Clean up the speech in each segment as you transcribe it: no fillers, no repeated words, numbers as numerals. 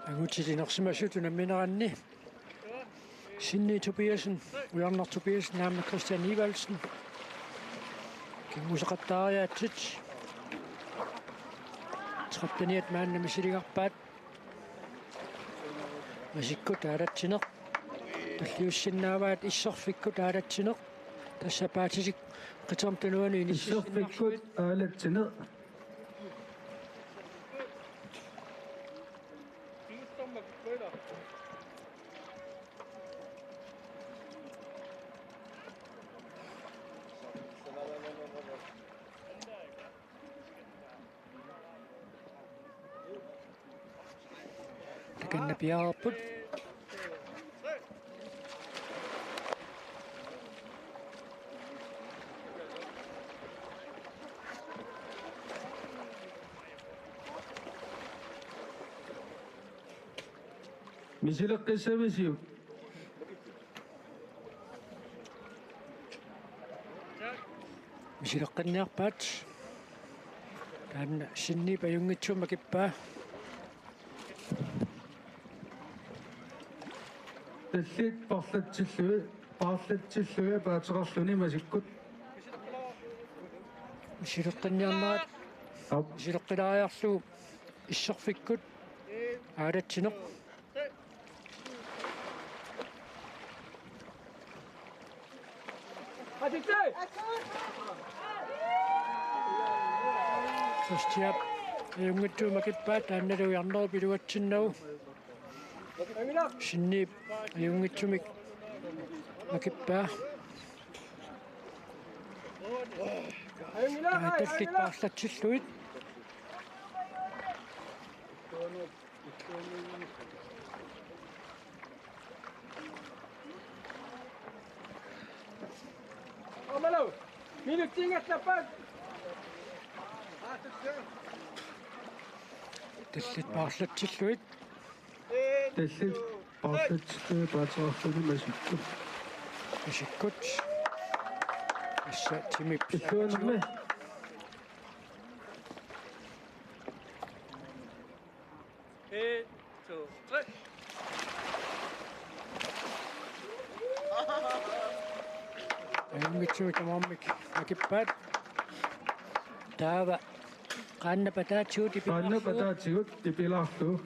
Agutilinnersimassutuna mineranni Sinni Tobiasen Ujarnar Tobiasen naamna Christian Ivalsen kinguseqattaariaatsit 13 maanna misiligarpaat masikkut aalatsineq таллиуссиннааваат иссорфиккут аалатсинеқ тассапаатисик қитермтануани иссорфиккут аалатсинеқ таканна пиаарпут мисилеққиссамисиу мисилеққинниарпаат таанна синни паюнгитсума киппаа таллит парлатсиллуи паатерарлуни масиккут мисилеққинниарнаат мисилеққилаариарлу иссорфиккут аалатсинеқ Christian юнгитсума киппаа таанналуиарнеру пилуатсиннагу Sinni юнгитсумик макиппаа таллит паарлатсиллуит Amalo, minut tingat dapat. таллит паарлатсиллуит таллит парлатсиллуи паатерарлуни масиккут мисиккут исса тимип иллуанерми юнгитсумик амармик макиппаат таава qaanna патаатсигут типилаарлу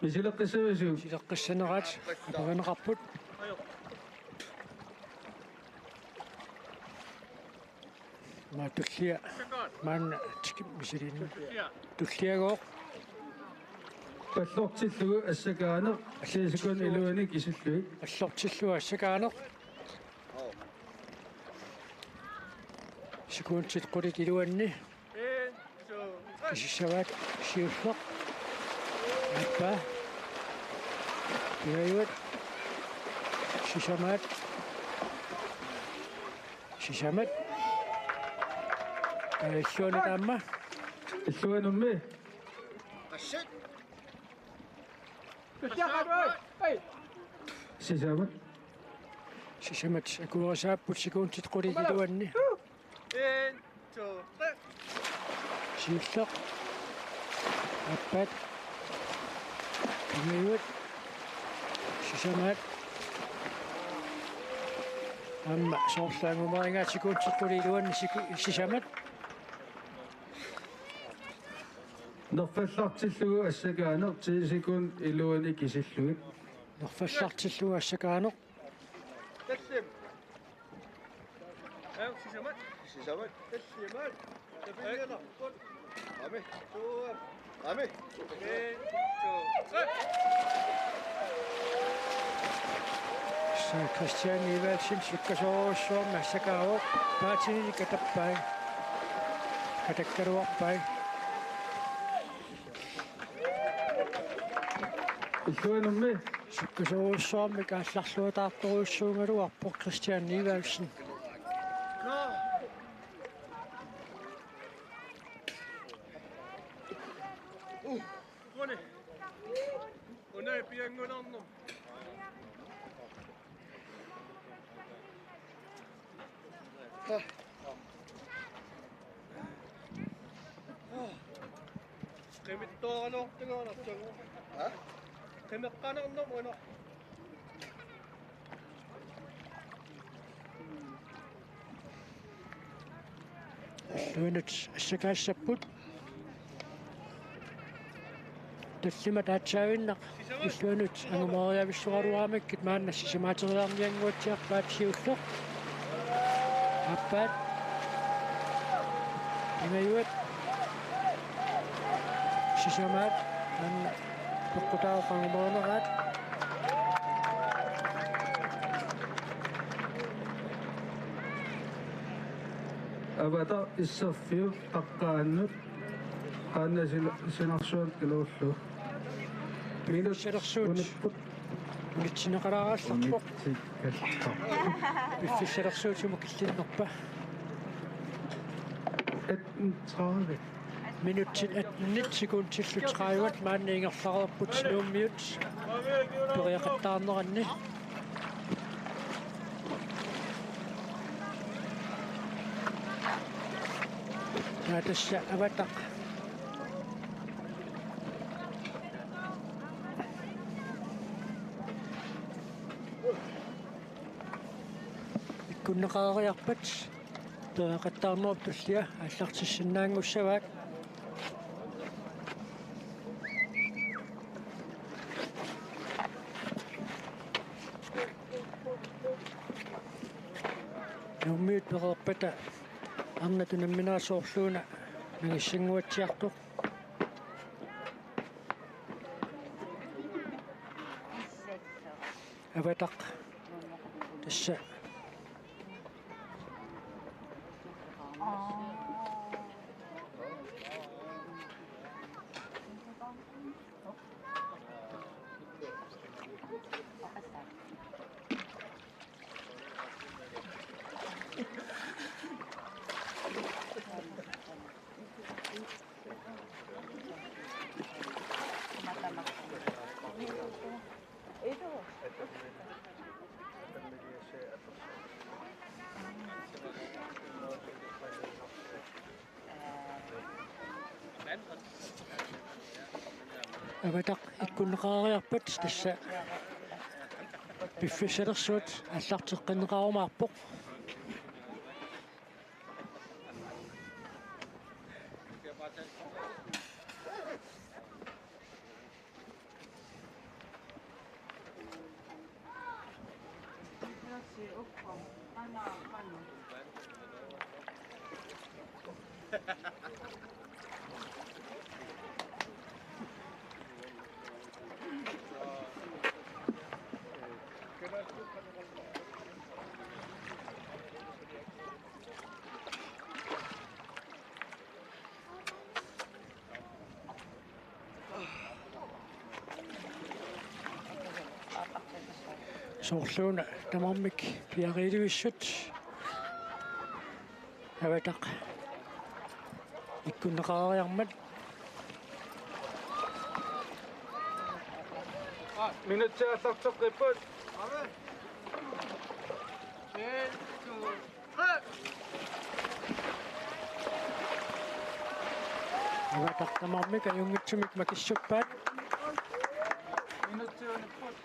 мисилеққиссамисиу силеққиссанераат апаганеқарпут ма туллиа маанна тиким мисилиинну туллиагоо паллортиллугу ассакаанеқ аллисикун илуаник исуллуи аллортиллуа ассакаанеқ сикуунтит қулик илуанни исиссаваат сиуллеқ аппа яйват шишамат иллуани таама иллуанумми Asyik. Hey. сисама шишамат акуерасааппут сикуунтит қулик илуанни 1, 2, 3. сиуллеқ аппат яйват шишамат амма соорлаангумаригаа сикуунтит қулик илуанни шишамат нерфаллартиллугу ассакаанеқ тисикун илуаник исиллуи нерфаллартиллуга ассакаанеқ تسلم. ايوه شيشمات. شيشمات. تسليمات. تفينا. عمي. شوف. عمي. Christian Ivalsen sikkasoosuam massakaavo paatini katappai katakkaruarpai Illuanummi Sukkusuussuarmik aallarluutaartoruussuungaluarpoq Christian Ivalsen. Ronny. Og nej, piangon annum. Qimittoorano tingaanartagu. Ha? Qimeqqanarnum una. Luinut assakaassaput таллима таатсаавиннақ иллуанут ангумариависсуаруарамаккит мааннасси симаатериарниангуатсиарпаат сиуллоқ аппаат имаюат сисамаат анна тоққутаақангумаанераат Avata issaffiu taqqaannut qaanna sinarsuat kiluullu minut силерсуут unupput митсинеқалаараалларпоқ unitsikkallar пиффисилерсуутиму киллиннерпа 31 минутсит 19 секундтиллу 30 маанна ингерларерпут синууммиут периақаттаарнеранни тасса аватақ иккуннеқаариарпат периақаттаарнеруп туллиа аллартиссиннаангуссаваак нуммиут перерпата арнатунамминаасоорлууна нагиссингуатсиартоқ аватақ тасса аватақ иккуннеқаариарпат тасса пиффисалерсуут аллартеққиннеқарумаарпоқ соорлууна тамармик пиариливиссут аватақ иккуннеқаариармат minutsaallartoqqipput Amen. 1, 2, 3. аватақ тамармик аюнгитсумик макиссуппаат minutsuunupput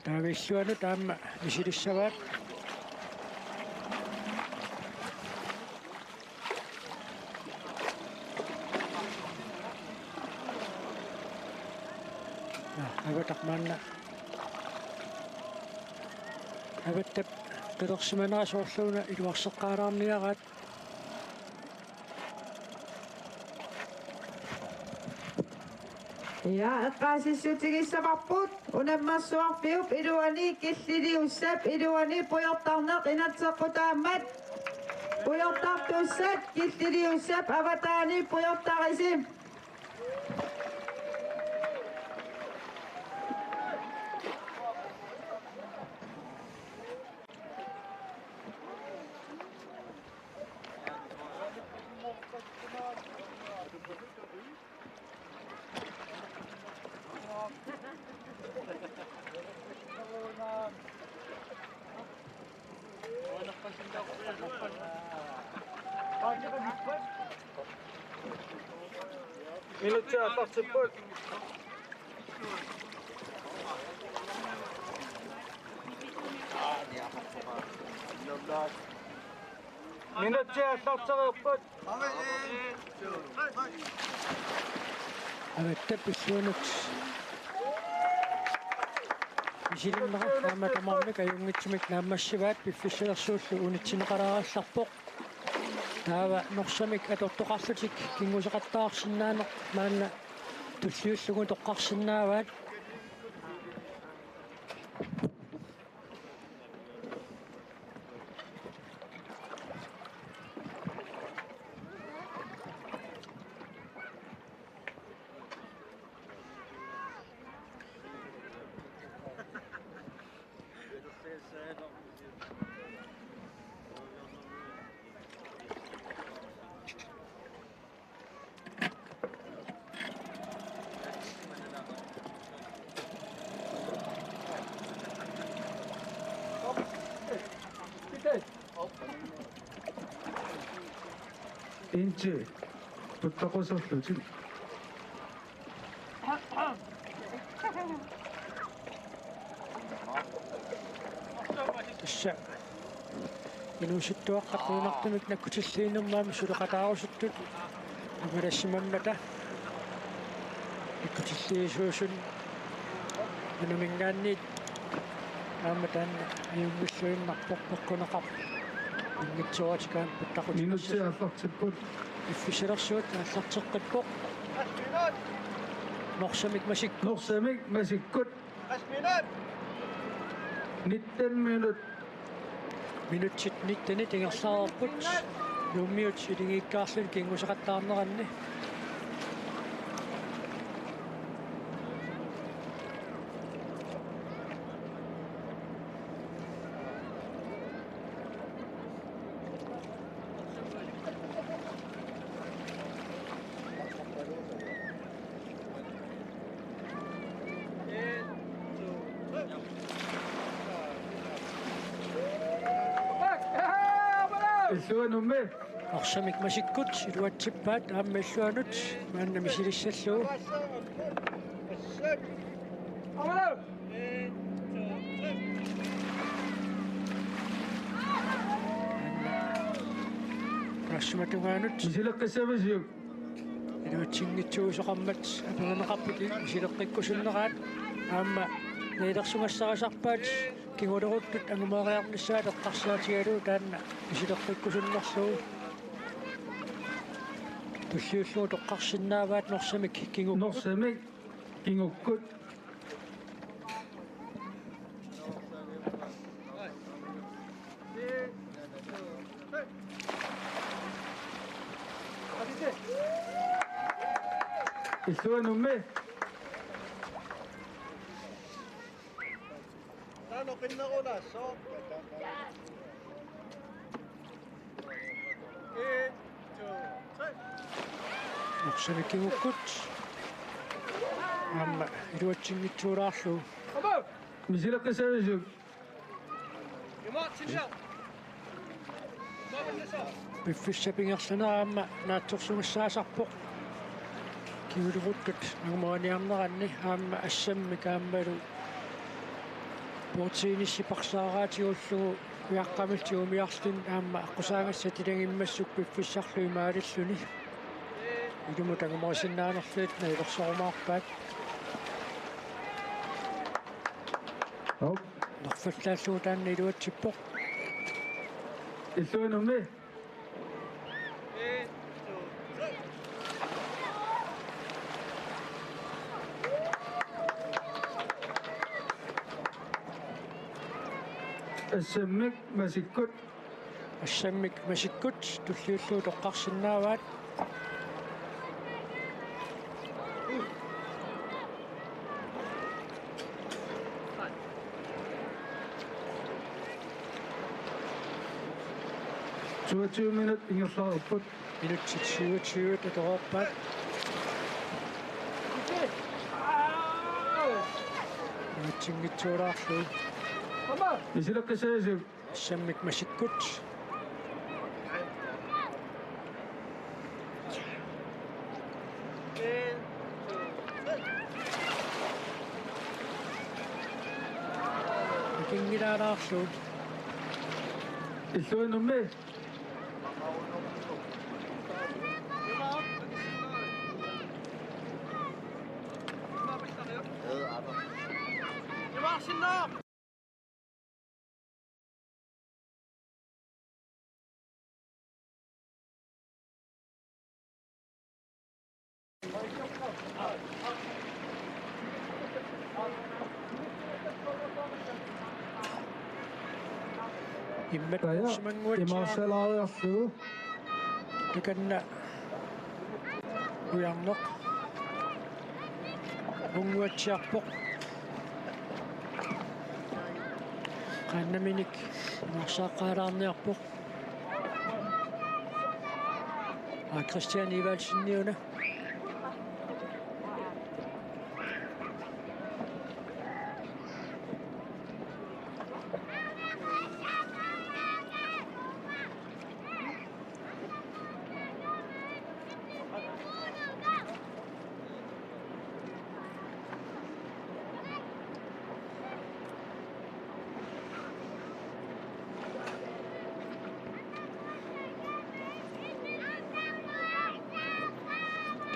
таависсуану таама исилиссаваат аватақ маанна аваттап qilерсиманерасоорлууна илуарсеққаалаарниараат Ja, eqqaasissuutigissavarput Unammassuarpiup iluani killiliussap iluani pujortarneq inatseqqutaammat pujortartussat killiliussap avataani pujortarisim Minutsi atartsiput. Minutsi atartsiput. Avetta pissuunut isilinnaqa aamatamarnik ajungitsimik naammassivaat piffissilersuullu unitsineqalaраалларpoq taava norsamik atortoqarlutik kinguseqattaarsinnaaneq maanna tulliullugu toqqarsinnaavaat Inchi tuttaqusarlutik. issa inusittuaqqattuunartumik nakkutilliinnermaami suleqataarusuttut amalassimammata ikkutilliisuusun anumingaanniit aamataanna ajungilluinnarpoq peqqunaqar ingitsuatikaan puttaqut Minutsi atartsiput. iffisalersuut aallarteqqippoq norsamik masik Norsamik masikkut. 19 minut. minutsit nittani tingerlaarput nummiut silingiikkaarlun kinguseqattaarneranni Illuanumme. norsamik masikkut iluatsippaat aammalluanut maanna misilissalluu rassumatugaanut Misileqqissamasiuk. iluatsingitsuusoqammat apereneqarput misileqqikkusunneraat aamma neelersumassarasarpaat kinguleruttut angumaariarnissaat eqqarsaatigaluu taanna misileqqikkusunnerluu tulliulluu toqqarsinnaavaat norsamik kingu Norsamik kingukkut. Illuanumme. Tano kinnauna, so. norsamik kingukkut aamma iluatsingitsuuraarluu Misileqqissamasiuk. piffissapingerluneraamma naatsorsumassaasarpoq kiuleruttut angumaaniarneranni aamma assammik aammalu portiinissiparsaaraatiullugu uyaqqamiltigumiarlun aamma aqusaangassatilangiimmassuk piffissarlui maalilluni ilumut angumarasinnaanерluit nailersorumaarpaat Hop. nerfallaallugu taanna iluatsippoq Illuanumme. ассаммик масиккут ассаммик масиккут туллиуллуу тоққарсинааваат минут ингерлаарпут минутсит 27 татороппаат минутсингитсуулаарлуу исилаққисаасук ассаммик масиккут кингилаалаарлуу иллуанумми иммат тая симангуатсаа имарсалаариарлуу иканна уярнеқ унгуатсиарпоқ qannaminik марсааққаалаарниарпоқ Christian Ivalsinniuna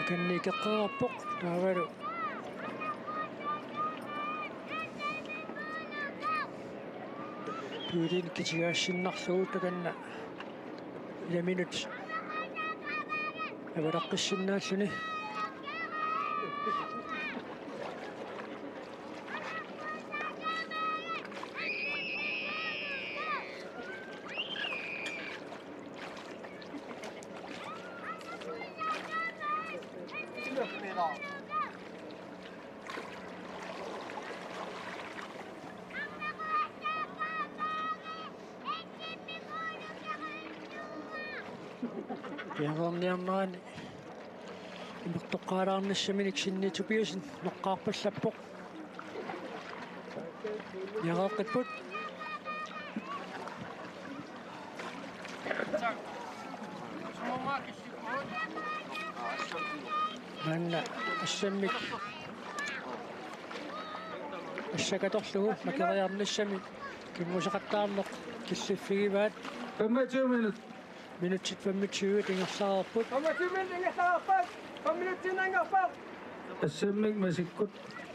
kannikkeqqerarpoq taavalu puulin kitigaassinarlugu takanna ilaminut avalaqqissinnaalluni Piangorniarnaani immertoqqaalaarnassaminik sinnitupiusin noqqaarpallappoq yaqaqqitput manna assammik assakatorlugu makeriarnassami kimmusaqattaarneq killiffigivaat 25 minut minutsit 25 tingersaarput ассаммик масиккут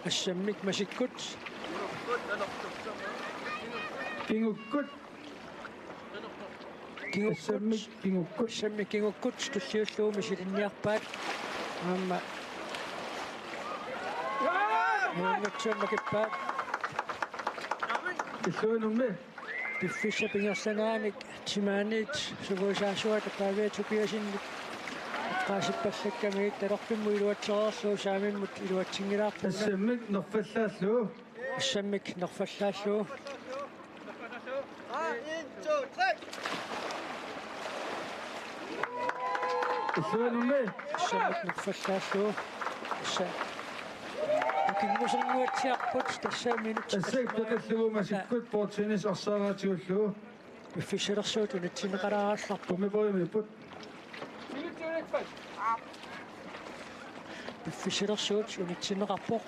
ассаммик масиккут кингуккут ассаммик кингуккут ассаммик кингуккут туллиуллууми силинниарпаат аама нэрнатсуаммакиппаат иллуанумми пиффисса пингерсанааник тимааниит сугуусаасуата павиатупиасинник qaasippallakkamiit talorpimmu iluatsereerluu saamimmut iluatsingilаарpuna ассаммик нерфаллааллуу ассаммик нерфаллааллуу иллуанумми ассаммик нерфаллааллуу assa кингусангуатсиарпут тассаа минут ассак пекаллугу масиккут портинис арсаараатигуллуу пиффисалерсуут унатсинеқалаараалларпу помипоимиппут пиффисалерсуут унатсинеқарпоқ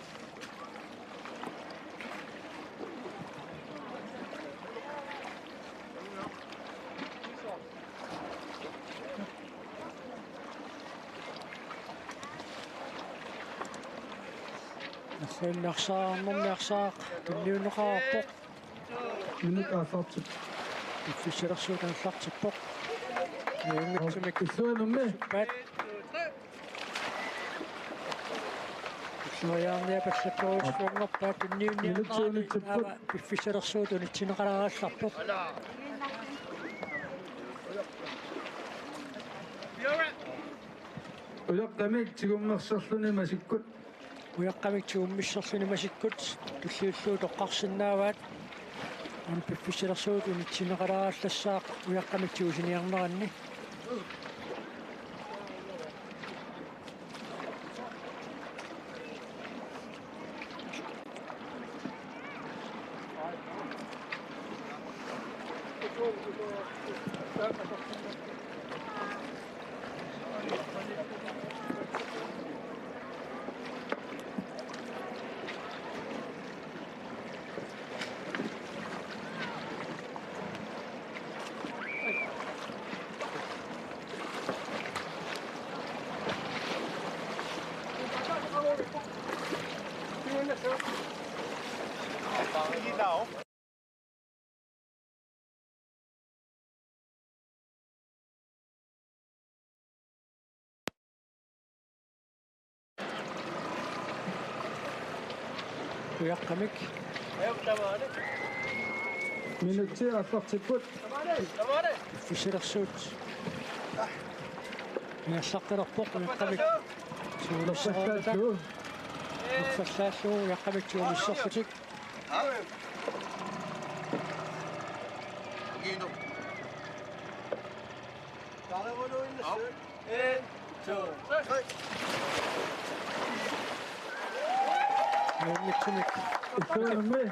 нэрсаарнэрниарсаақ туллиунеқарпоқ минут ааллартип пиффисалерсуут ааллартиппоқ ангатсумик иллуанумми пат Nuajaarnia passatorussuangorpaat inniunniarnaani taava piffisalersuutun itsinaqaragaallarpoq Uyaqqamik tigummerserluni masikkut. uyaqqamik tuummisserluni masikkut tulliulluut oqqarsinnaavaat an piffisalersuutun itsinaqaragaallassaaq uyaqqamik tuusiniarneranni uyaqqamik Minutti allartipput. piffisalersuut ingassaqqilerpoq uyaqqamik suulisseraataa Laffallaalluu. uffallaallu uyaqqamik tuumisserlutik ayunnitsumik Ikuunammi.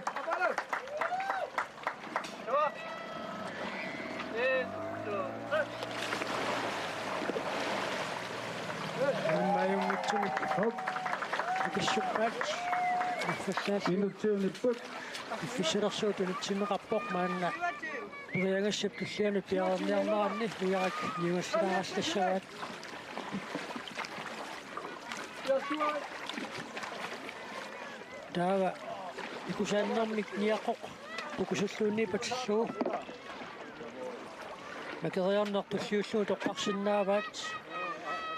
ayunnitsumik Hop. ikissuppaat uffallaallu Minutti unipput. piffisalersuutun itsinneqarpoq maanna uriangassap tulliani piarerniarnaranni uyarak niuassinaarallassavaat taava ikusaannermik niaqoq pukusulluunni patilluu makeriarnertulliulluut oqqarsinnaavaat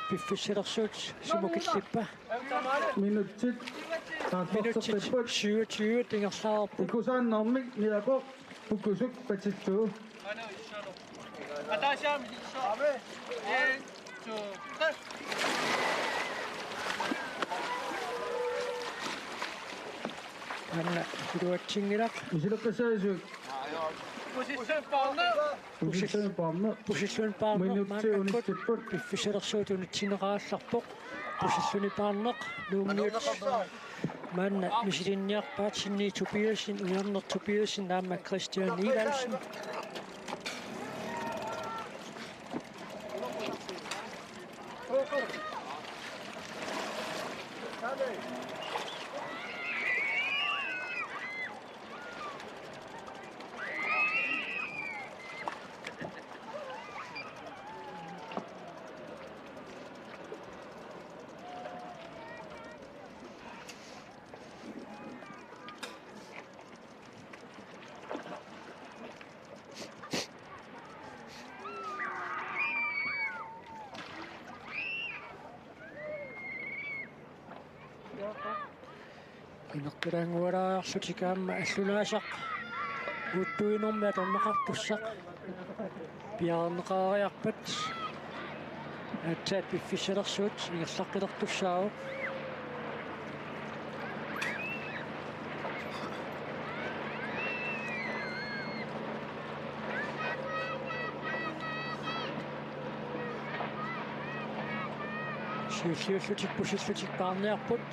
piffisalersuut sumukillippa Minuttit. minutsit Allartipput. 27 tingerlaarpu Ikusaannermik niaqoq pukusuk patilluu. anna iluatsingilaq Isileqqasaasuuk. Pusissan paamma. pusillun paarneq Minutti maannakkut unipput. piffisalersuutun itsinneqaraallarpoq pusilluni paarneq luungiut maanna misilinniarpaat sinni tupiasin ujarnertupiasin naamma Christian Ivalsen inertulangualaarlutikaamma allunaasaq uuttuinormi atornaqartussaq piarneqaariarpat atsaat piffisalersuut ingerlaqqilertussaau siulliullutik pusillutik paarniarput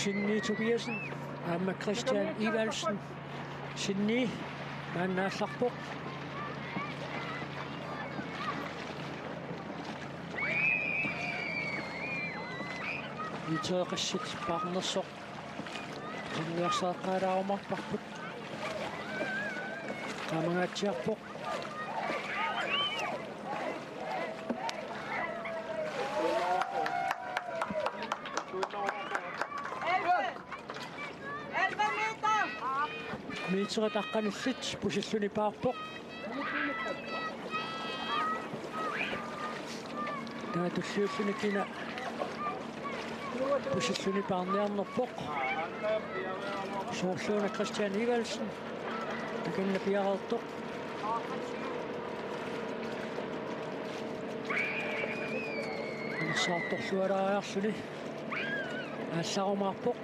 Sinni Tobiasen, amma Christian Ivalsen, Sinni, maannaallarpoq iteeqassit paarnersoq sinniarsaaqaalaarumарпарпут qaamangaatsiarpoq miitseret aqqanullit pusilluni paarpoq таатуллиуллуни кина пусиллуни паарниарнерпоқ соорлуна Кристиан Ивалсен таканна пиараартоқ саарторлуалаариарлуни аалларумаарпоқ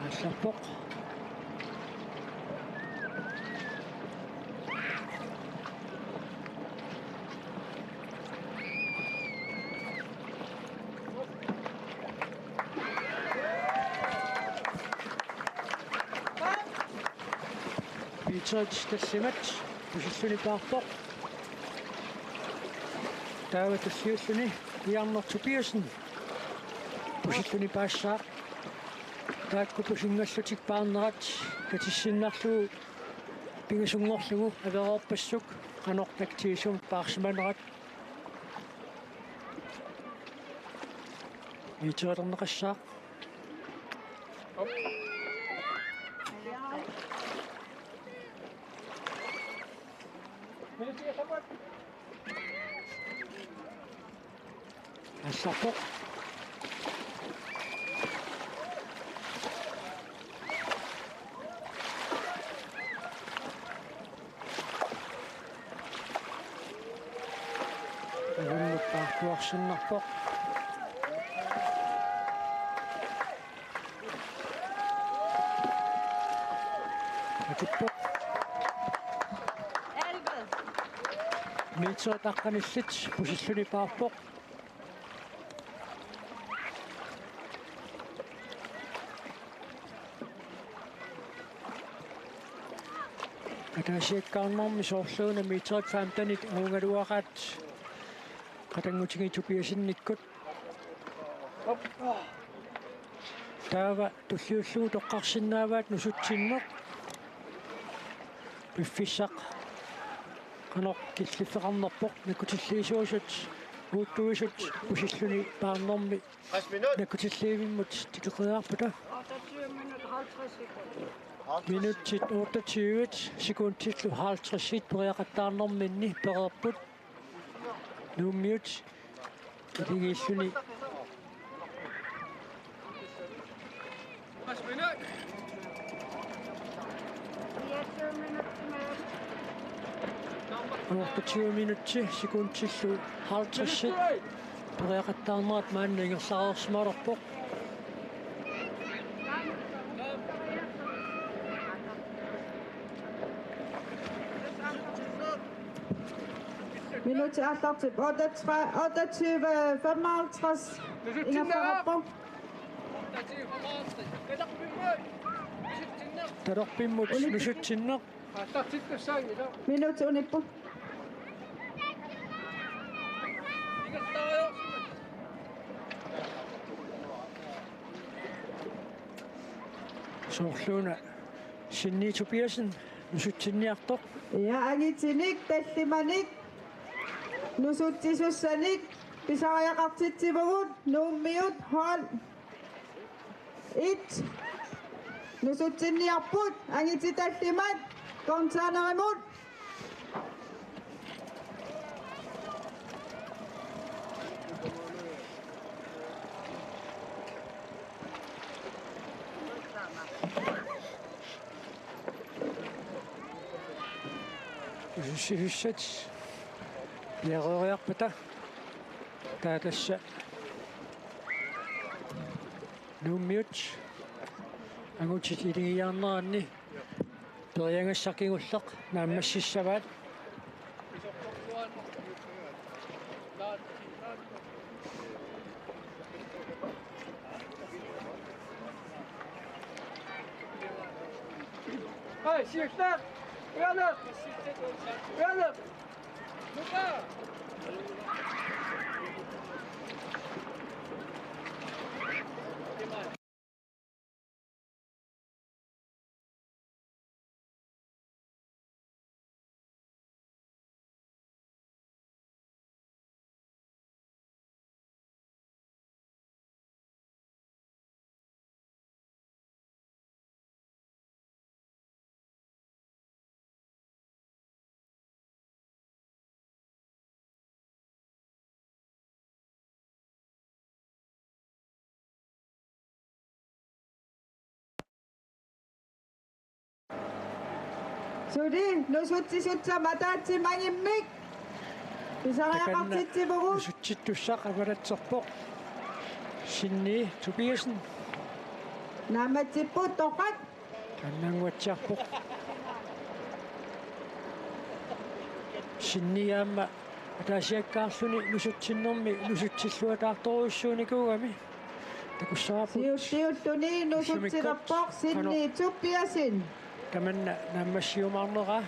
аалларпоқ Beatrice тассимат пусиллуни паарпоқ тааватуллиуллуни иарнерту Пиерсен пусиллуни паассаа таакку пусингаллутик паарнерат катиссиннарлугу пигасунгорлугу авероорпассук канортактиисум паарсиманерат итсуалернеқассаа ассарпоқ паркуарсиннарпоқ атуппоқ митсоо таққаниллит пусиллуни паарпоқ атаасиаккаарнэрми соорлууна митсоот фаамтаник уунгалуақаат қатангутиги тупиасинниккут таава туллиуллугу тоққарсинааваат нусутсиннеқ пиффиссақ канақ киллиффеқарнерпоқ накутиллиисуусут уутtuisut пусиллуни паарнэрми 5 minut. накутиллиивиммут тикеқиаарпута 50 минутсит 28 секундтиллу 50 периақаттаарнэрминни перерпут нууммиут илигииллуни 20 минутти секундтиллу 50 периақаттаарнерат маанна ингерлаарерсмалерпоқ Minut til Atlantik 28, 55. Ingerfarpo. тарорпиммут нусутсиннеқ Minut til Unippo. соорлууна Sinni Tobiasen nusutsinniartoq Ja angitinik tallimanik nusuttisussanik pisariaqartitsivugut nuummiut hol 1 nusutsinniarput angititallimat konsanerimut Syssat Järöriarpata Taatassa Nummiut Angutsit iligiarneraanni Periangassaqingulleq naammassissavaat Hey, Sirkler! Uyanık! Uyanık! Luka! Sudi, nusutsi-sutsa matatsi mangimmik. Pisarayaqartitsivurut. Nusutittussaq avalatserpoq. Sinni Tobiasen. Naamatsipput toqat. Kannanguatsiarpoq. Sinniaamma ataasiakkaarluni nusutsinnermi nusutsilluataartoruissuunikuugami. Takussaraput. Siulluni nusutsilerpoq sinni tuppiasin. Tamanna naammassiumaarnera.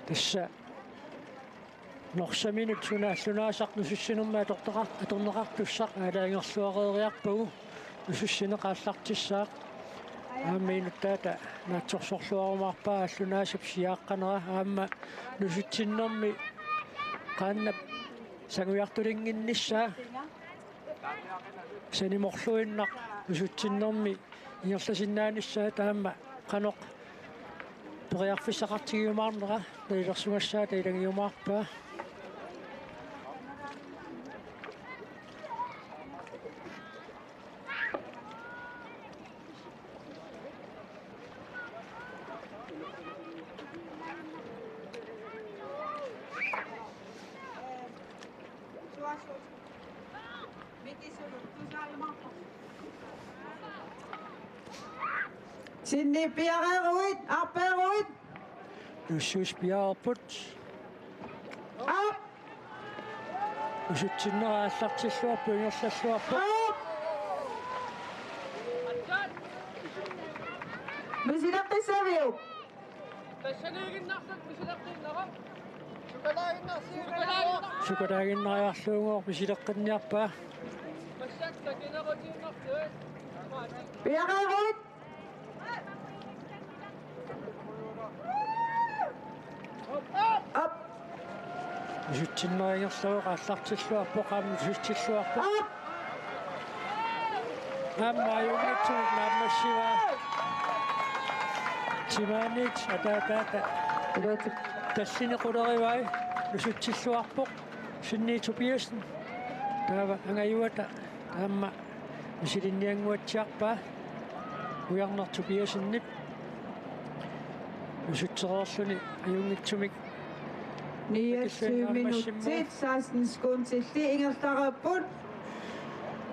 Tassa norsaminut sunaassaaq nusussinerma atorneqartussaq aalaangerluareeriarpagu nusussineqaallartissaaq aammiinut taata naatsorsorluarumaarpaa allunaasap siaaqqanera aamma nusutsinnermi qaannap sanguiartulinginnissaa sanimorluinnaq nusutsinnermi ingerlasinnaanissaa taamma qanoq periarfissaqartigiumaarnera tailersumassaa tailangiumaarpaa Sinni piareruit, arperuit. nussuus piaarput Up, nusutsinneraallartilluarpu ingerlalluarpu up. Misilaqqissaviu. Tassaniiginnarlut misilaqqinneram. sukataaginnariarluungoor misileqqinniarpaa Massakta kinerutiinnertuit. Piareruit. Up, nusutsinneрингерлуоqaallartilluarpu qaam nusutsilluarpu up. aammaajungatsunik naammassivaa timaanit ataataata tassini qulerivai nusutsilluarpoq sinni Tobiasen taava angayuata taamma misilinnianguatsiarpaa ujarner Tobiasennip nusutsereerluni ajungitsumik 29 minutit, 16 sekunder ingertaraput.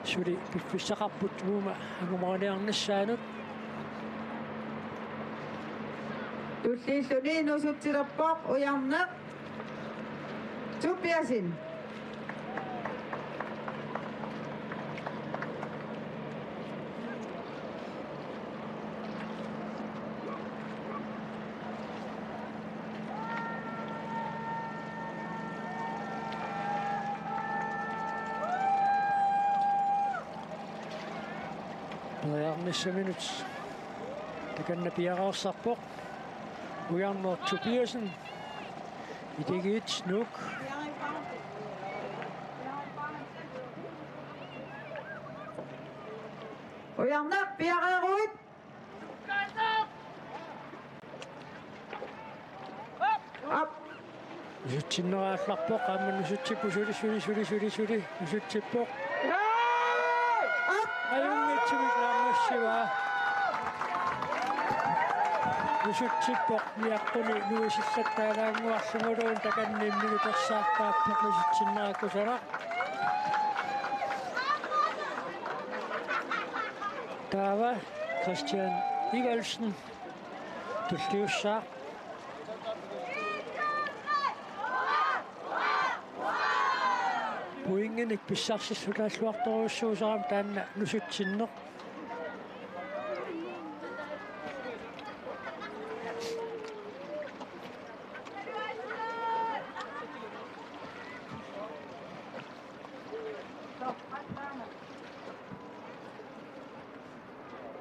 suli piffissaqarput muuma angumariarnissaanut Tullilluni nusutsilerpoq ujarneq. Tuppiasin. periarnissaminut takanna piaraarsarpoq ujarner Tobiasen itigit nuk Ujarneq piareruit. Up, nusutsinneraallarpoq qaamma nusutsippu suli nusutsippoq up. ajungitsumik naammassivaa nusutippoq niaqquni nuisillattaalaanguarlunguluun takanniimmigu tersaarpaappoq nusutsinnerakkusaraq taava Christian Igalsen tulliussaaq puinginik pissarsillutalluartoruussuusaram taanna nusutsinneq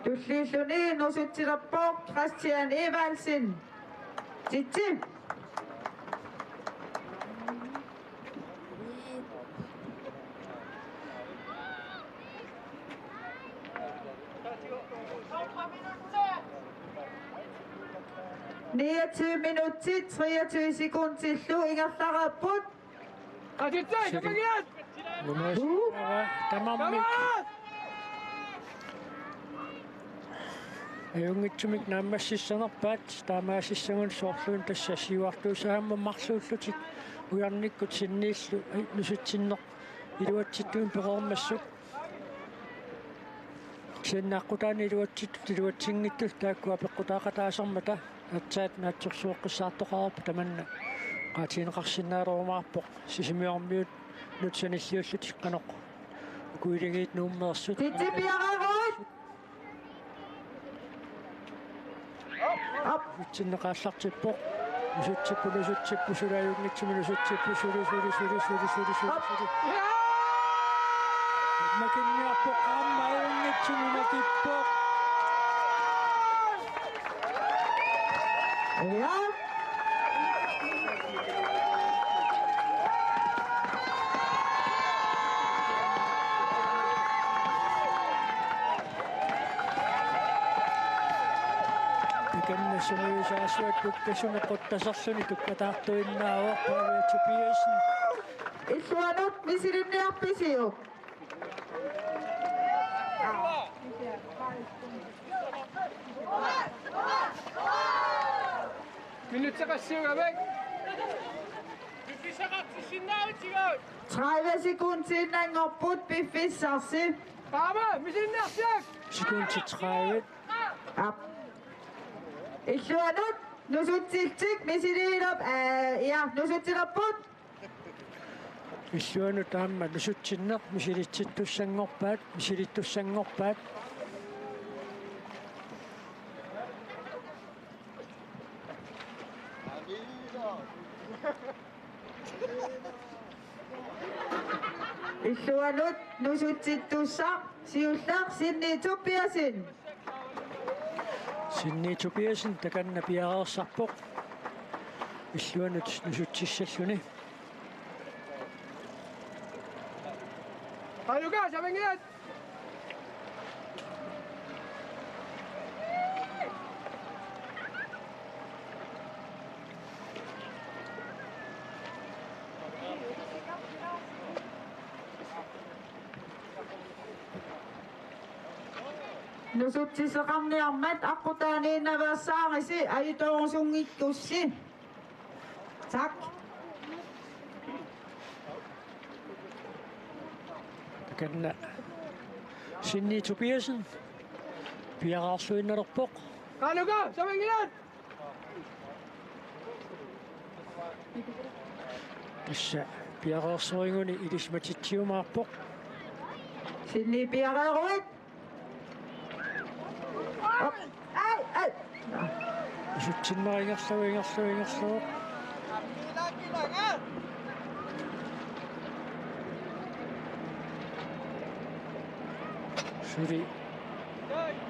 Tullilluni nusutsilerpoq Christian Evalsen. Titsi. minutit, 23 sekunder, ingertaraput. Atitay, kapagyan! Tamamik. ajungitsumik naammassissangerpaat taamaasissangun soorluun tassasiuartuusaahamma marsuullutik ujarnikkut sinniillu nusutsinneq iluatsittuun peqormassuk sinnaqqutaani iluatsingittul taakkua peqqutaaqataasarmata atsaat naatsorsuoqqissaartoqarpu tamanna qaatiineqarsinnaalurumaarpoq sisimiormiut nutsanilliullutik qanoq ukuiligiit nuummeersut Titsi piaqaruut. Up. utsinneqaallartippoq usutsippu sulaayugnitsumi usutsippu suli makinniarpoq qaamma ayunnitsumi makippoq Ja. Kannasumuusaasuat tukkasunequttasarluni tukkataartuinnaavoq paavitupiasen Illuanut misirinniarpisiuk. Minutseqassiuga 30 sekundsinnangorput piffissarsi. Qaama misinnersiak sekunti 30 Up. Illuanut nusutsiltik misiriilap ja nusutsirapput. illuanu taamma nusutsinneq misilittussangorpaat Illuanut nusutsittussaq siullaq sinniituppiasin. sinniitupiasen takanna piaqeersarpoq illuanut nusutsissalluni Qaluka samangiat Nusutsiseqarniarmat aqutaaniinnaversaarisi ajutoorsungikkussi. Tak. takanna sinniitupiasen piaqaarsuinnerpoq Qaluka samangiat tassa piaqeersuinguni ilismatitsiumaarpoq Sinniipiaqeeruit. Ai. usutsinneringерлуинерлуинерлуоq suli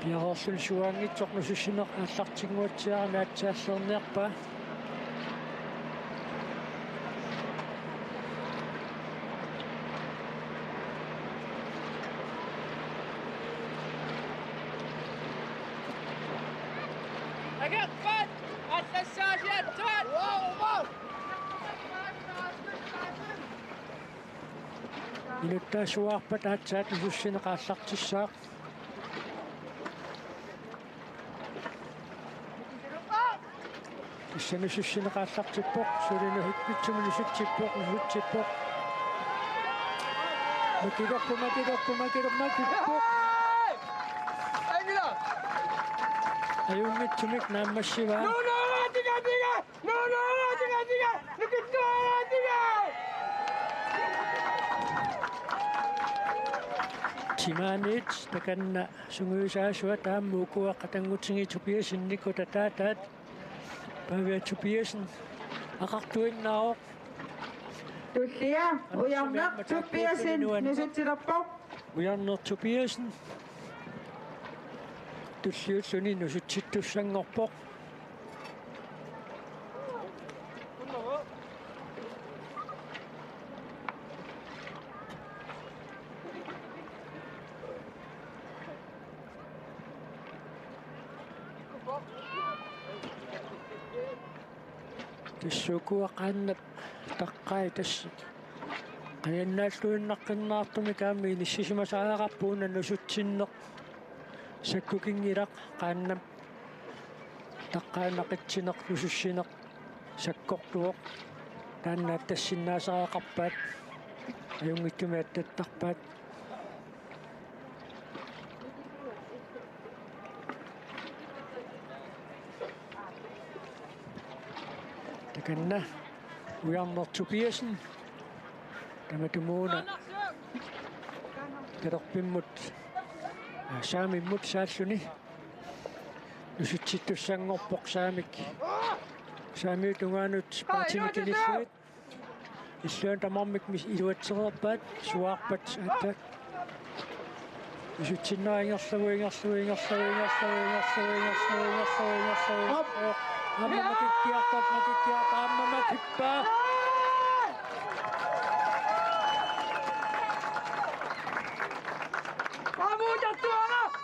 piaqeerlun suaangitsoq nusussinneq ааллартингуатсиара наатсааллерниарпа Agat fat Al-Sassasiat Tuan Wow inuttaasuarpat aatsaat nusussinneqaallartissaaq исsanussussinneqaallartippoq sulinuhikpitsumi nusutsippoq makilorpumакилорпумакипpoq Angela ajungitsumik naammassivaa No tiga Nukittu tiga timaanit takanna sunguusaasua taammuukua qatanngutsingiitupiasinniku tataataat paviatupiasin aqartuinnaaroq Tullia ujarnaq tuppiasin nusutsirappoq. ujarnertupiasin tulliulluni nusutsittussangorpoq тассуукуақааннап таққай тасси qayannaаллуиннаққиннаартуми таами ниссисимасааақарпуuna нусутсиннеқ саккукингилақ qaannам Taqqaanaqitsinaq lusussinaq sakkortuoq taannaat tassinnaasaqaqarpaat ajungittumiat tattarpaat takanna ujarnertu Pearson tamatumuuna talerpimmut saamimmut saalluni nusitsittussangorpoq saamik saamiutungaanut paatinikinilluit illuan tamarmik mis iluatsererpaat suaarpat aattak ammamakikkiarpaa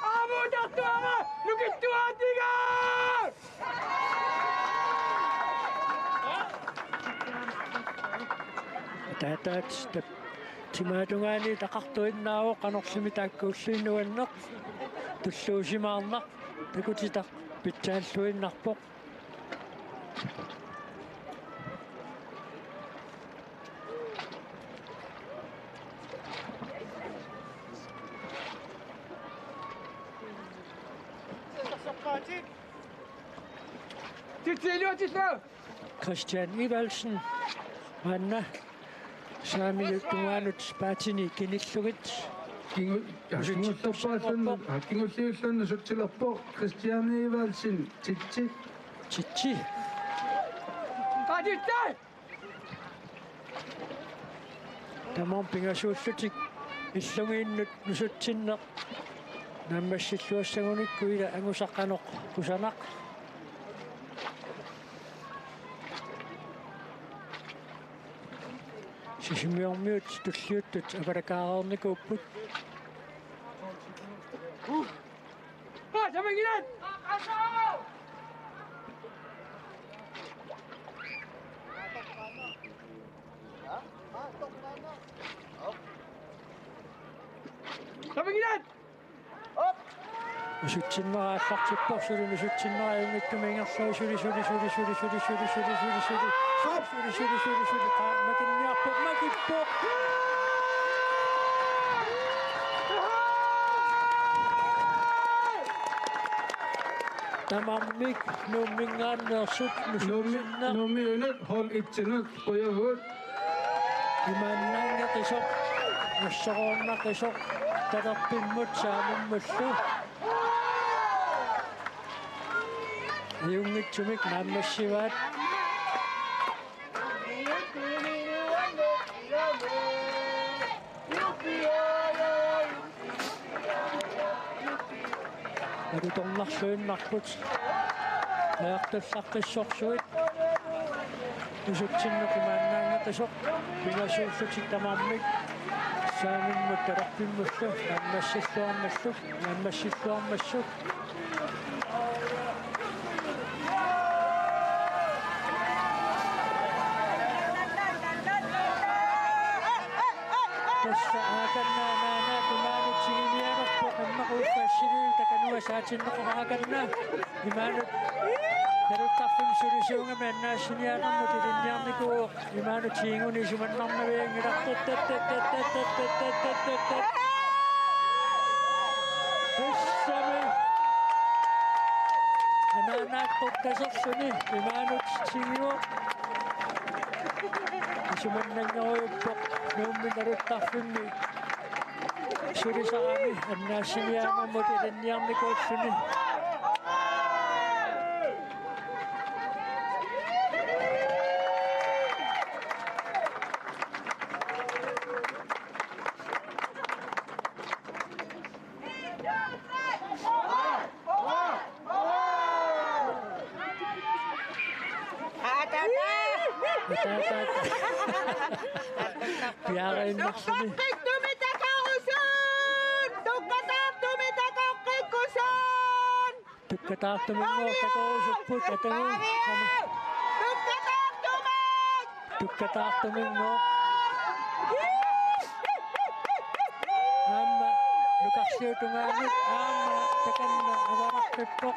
Aamujattuama! Lukittuatiga! Taataat timaatungaani taqartuinnaavo qanorsimitaakkuulliinnuanneq tulluusimaarnaq takutitaq pitsaalluinnarpoq Titsilua! Christian Ivalsen Anna saamiutungaanut paatini kinillugit Kingulliullannu suttilerpo Christiane Ivalsen Titsi Titsi Titsi! tamam pingasuullutik illungiinnut nusutsinneq nammassilluassagunikkuila angusaqqanoq kusanaq sisimiormiut tulliuttut avalakaareernikuupput Samangilat! Samangilat! usutsinmaraallartipporsulu nusutsinmaraayungittumiingerluu suli makinniarpoq makippoq tamammik nuummingaanneersut nusutsinna Nummiunut hol itsinut quyagut imaannaangeqisoq nassoroornaqisoq talerpimmut saamummallu ayungitsumik naammassivaat arutornarluinnarput ajartallaqqissorsuit usutsinneq imaannaangeqisoq pingasuullutik tamarmik saamimmut talerpimmullu naammassilluarmallu Tässä aakannaanaana imaanut sigimianerpoq immaquuffaassiliu takanua saatinneqoraakanna imaanut naruttarfim sulisuungami annaassiniaaqarmut ilinniarnikuuq imaanut siinguni sumannarnaviangilartattattattattattattattattattat tassami anaanaaqquttasersuni imaanut sigimiuq sumannangeruuppoq nuummi naruttarfimmi sulisarami annaassiniaaqarmut ilinniarnikuulluni piarainnarsuni tukkataartumingoortakorusupput atagu tukkataartumingoor aamma lukarsiutungaanut aamma takanna avararpippoq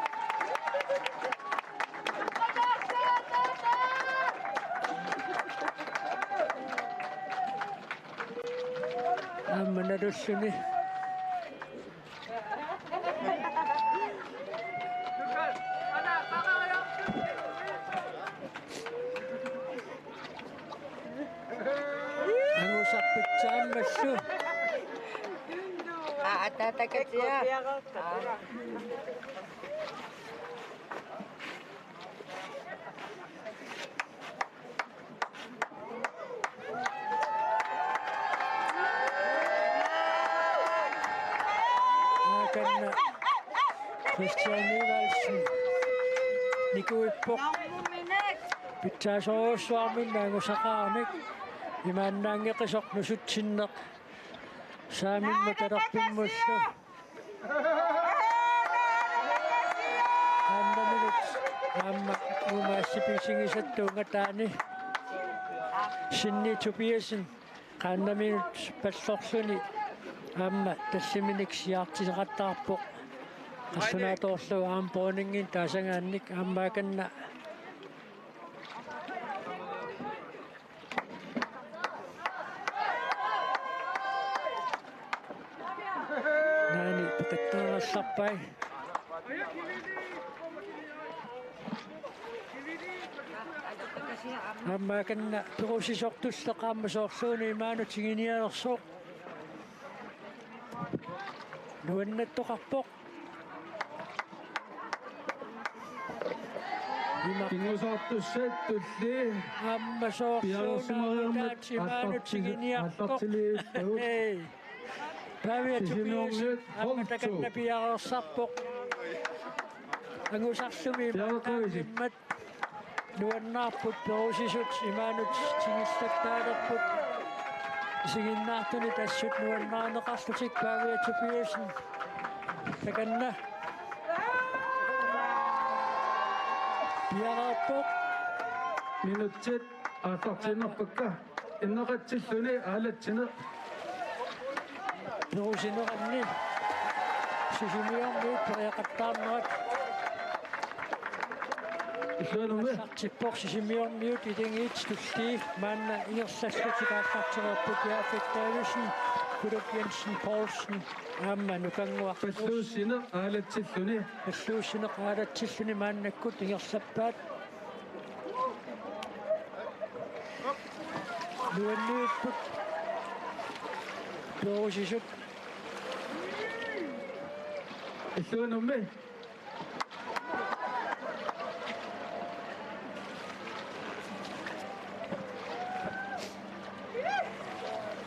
Nadussuni. Angusakpit sammassu. Atatakat siya. Akanna. Christian Nivalsen. Nikuippok. Pitsasoossuarmin angusaqaanik. Imaannaangeqisok nusutsinneq. Saamimma talerpimmussu. 10 minut. Amma mumaassipisingisattuunga taani. Sinni Tobiasen 10 minut pallorsuni. Amma tassiminik siartiseqattaarpoq. Qassunaatorlu aampooningin taasangaannik ammaakanna. Naani peqittarallarpai. Ammaakanna perusisortusseqaammasoorluuni imaanut siginialersuuq. Nuannattoqarpoq. Kingusaartussat tulli Ammasoorluunaarutaat imaanut siginiartoq. Ei. Pavia Tobiasen ammatakatna piarersarpoq. Angusarlumi immat nuannaarput perusisut imaanut sigillattaalerput. Siginnaartuni tassut nuannaaneqarlutik Pavia Tobiasen. Takanna. Piareerpoq. minutsit aatartinerpakka inneqatsilluni aalatsine Perusineqanni. Sisimiorni periaqattaarnerat. illuanumme Sartippoq sisimiorniut ilingiit tulli maanna ingersallutikaallartinerput Jaafet Davidsen, Kuduk Jensen Poulsen, aamma nukanguarpus. palluussine aalatsilluni Alluussineq aalatsilluni maannakkut ingersappaat. Nuanniipput. Perusisut. illuanumme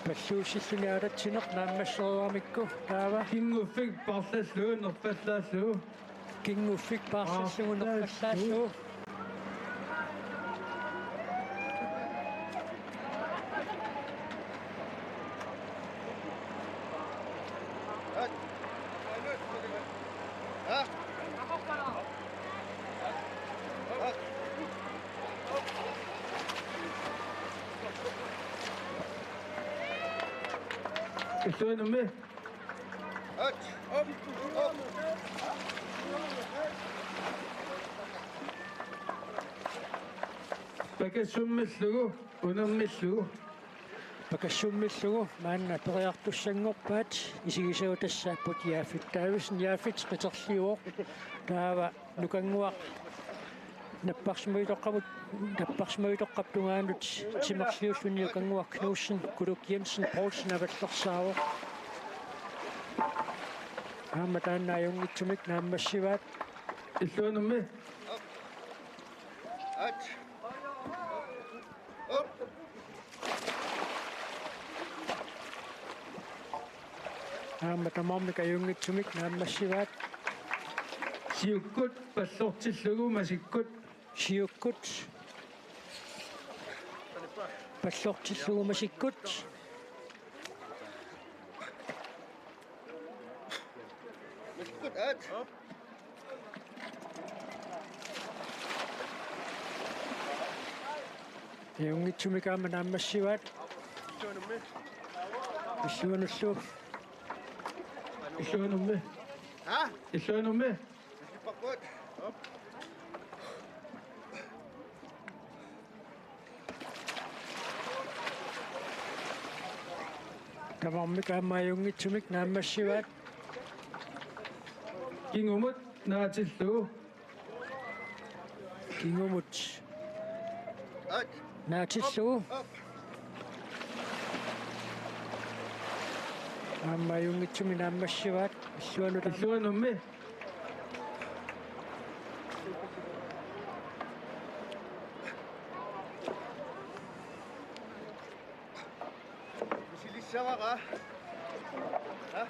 Palluussilluni aalatsineq naammasseriuamikku taava. kinguffik parlalluun nerpallaallu Kinguffik paarsallugu nerpallaallu. illuanumme pakassummillugu unermillugu Pakassummillugu maanna periartussangorpaat isigisautassaaput Jaafet Davidsen Jaafet qiterliuoq taava nukanguaq napparsmuitoqqaptungaanut timerliulluni ukanguaq Knudsen Kuduk Jensen Poulsen avallersaaroq aamma taannaajungitsumik naammassivaat illuanumme aamma tamormik ajungitsumik naammassivaat siukkut pallortillugu masikkut siukkut pallortillugu masikkut ajungitsumik aamma naammassivaat illuanullu illuanumme illuanumme Tamarmik aammaajungitsumik naammassivaat Kingumut naatillu. kingumut At. naatillugu Up. aammaajungitsumi naammassivaat issuanut Illuanummi. Misilissawa ka? Ha?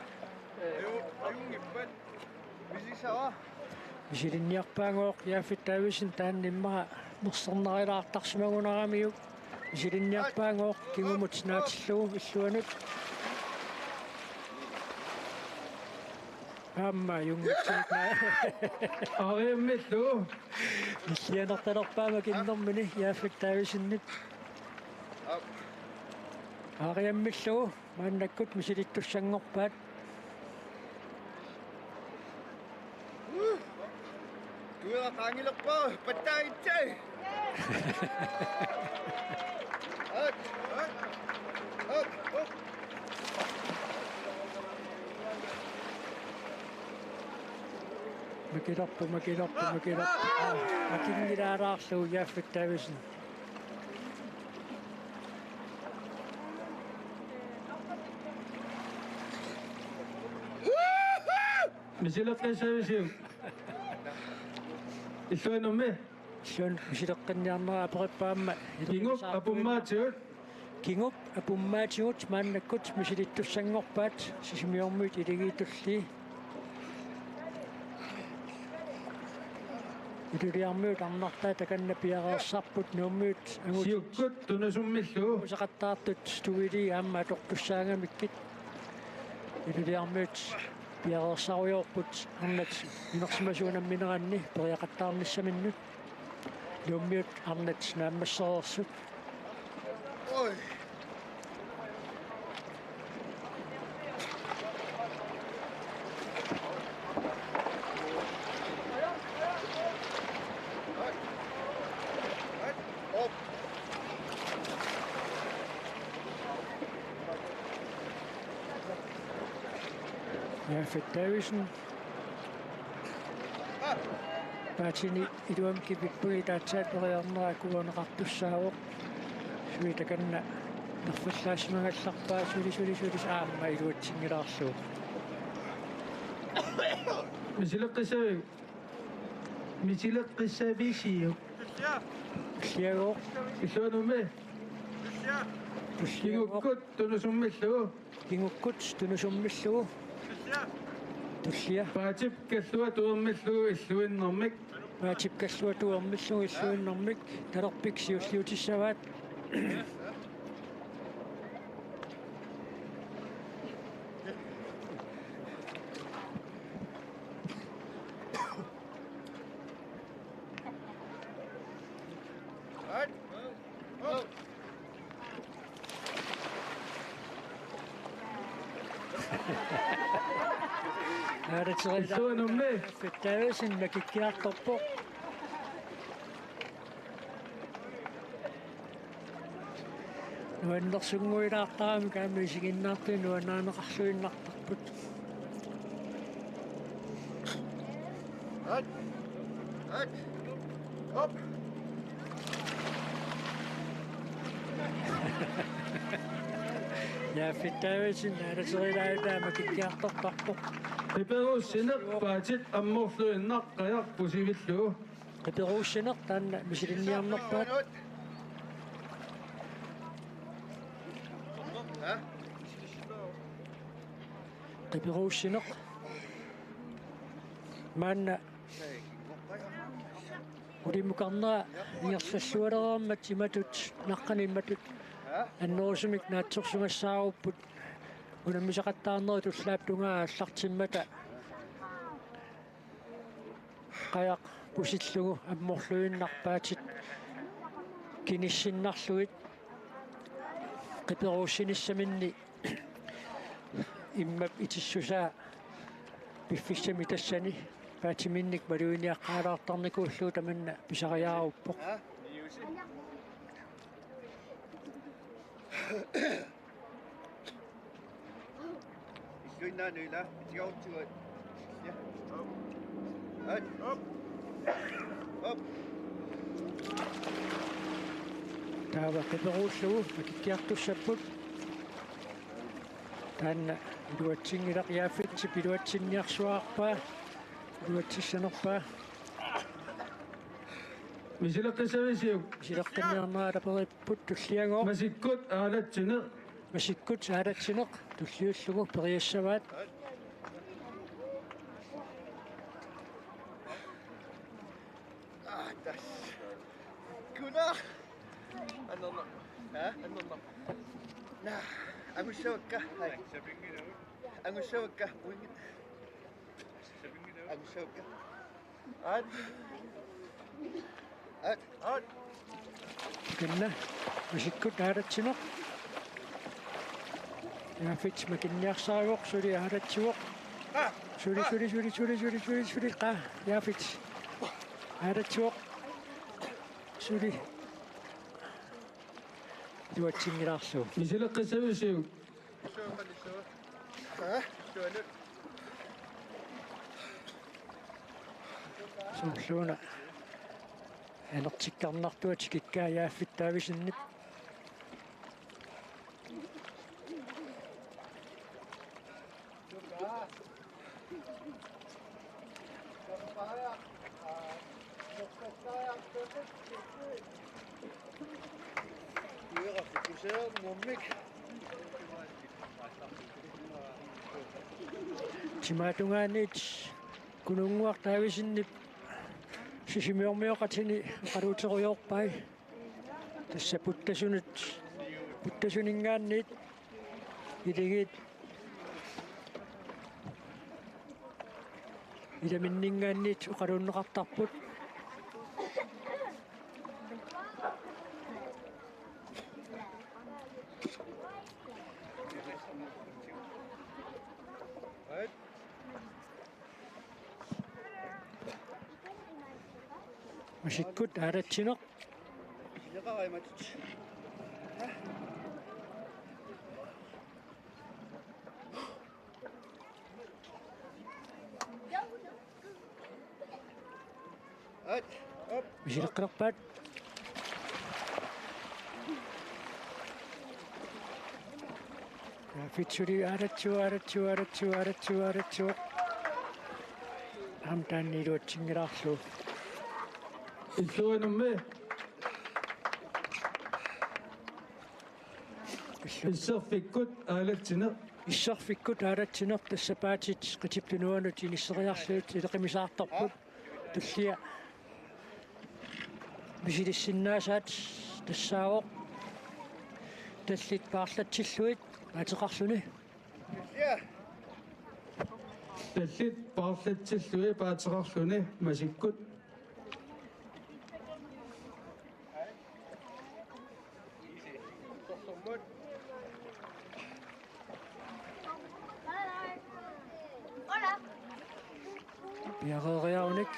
Ayungippan. Misilissawa? isilinniarpaangooq yaafittaavisin taannimmaqa nersornarilaartarsimagunaramiuk isilinniarpaangooq kingumut naatillugu illuanut aammaajungitsumik naa Ariammillu. иллианерталерпаама киннэрмини yaafittaavisinник Up. аариаммиллугу мааннаккут мисилиттуссангорпаат Tuwa kangilerpa. Pataitay. At. At. Up. Up. макиларпу акингилаалаарлугу yaafittaavисин Misilaqqisavisiu. Illuanummi. иллуан мисилеққинниарнера апериппаама Kingup apummaatigut. кингуп апуммаатигут мааннаккут мисилиттуссангорпаат сисимиормуит илигиитулли илулиармуут арнартаа таканна пиареерсарпут нууммуут агут Siukkut tunasummillu. усақаттаартут туили аама аторпуссаангамиккит илулиармуут пиареерсаруйорпут арнат инерсимасуунамминеранни периақаттаарниссаминнут нууммуут арнат нааммассереерсут Oi. Up. yaafittaavisen paatini iluamki pippugi taatsaat periarnera kuuaneqartussaavuq suitakanna nerfallaasimagallarpaa sulis aamma iluatsingilaarluuq Misilaqqisavik. Misilaqqisavisiu. иллиагооq Illuanummi. Kingukkut tunusummillu. kingukkut tunusummilugu tullia Paatip kallua tuammillu illuinnermik. paatipkallua tuermillugu illuinnermik talerpik siulliutissavaat At. Up. Illuanummi. Fittaavisin makikkiartorpoq nuannersunguilaartarami kaami isiginnaartui nuanaaneqarluinnartarput At. At. Up. yaafittaavisin naalaterilaaitaa makikkiartortarpoq Iperuussineq paatit ammorluinnar qajarpusivillu. qiperuussineq taanna misilinniarnerpaat Ha? qiperuussineq maanna ulimukarnera ingersallualereermat imatut naqqanimmatut Ha? аннерусумик наатсорсунгассааруппут унаммисақаттаарнери туллаап аллартиммата қаяқ пусиллугу амморлуиннарпаатит киниссиннарлугит қиперууссиниссаминни иммап итиссусаа пиффиссами тассани паатиминник малуиниаққаалаартарникууллуу таманна писариааруппоқ Ha? Skynda nu la. Go to it. Yeah. Up. Up. Up. Taava qeperuullugu akikkiartussaput taanna iluatsingilaq yaaffitsi piluatsinniarsuarpaa iluatsissanerpaa Misilaqqisavisiu. sileqqinniarnaala peripput tulliagoo Masikkut aalatsine. masikkut saalatsineq tulliullugu periassavaat Das. Kuna. Anonna. Ha? Anonna. Nah, aku syokka. Aku syokka. Aku syokka. Ad. Ad. Ad. kanna masikkut aalatsineq yaaffits makinniarsaagoq suli aalatsigoq suli qa yaaffits aalatsigoq suli iluatsingilaarlugu Misilaqqisavisiu. Ha? Şöyle. sumluuna anertikkarnartuat kikkaa yaaffitaavisinnik Yürü, güzel, mummik. timatungaanit kununguartaavisinnik sisimiormioqatini qaluuteriorpai tassa puttasuningaannit iligit ilaminningaannit uqaluunneqartarput Right? masikkut aalatsineq Yaqaqaimatut. Ad. Up. misileqqerpaat yaaffitsuli aalatsu amtaanni iluatsingilaarlugu Illuanumme. Isserfikkut aalatsine. issarfikkut aalatsineq tassapaatit qitiptunuanut inisseriarluut ileqimisaartarput tullia misilissinnaasat tassaawoq tallit paarlatsilluit ateqarluni Yeah. Tallit paarlatsillui paateqarluni masikkut. Sommut. Hola. piareeriarunik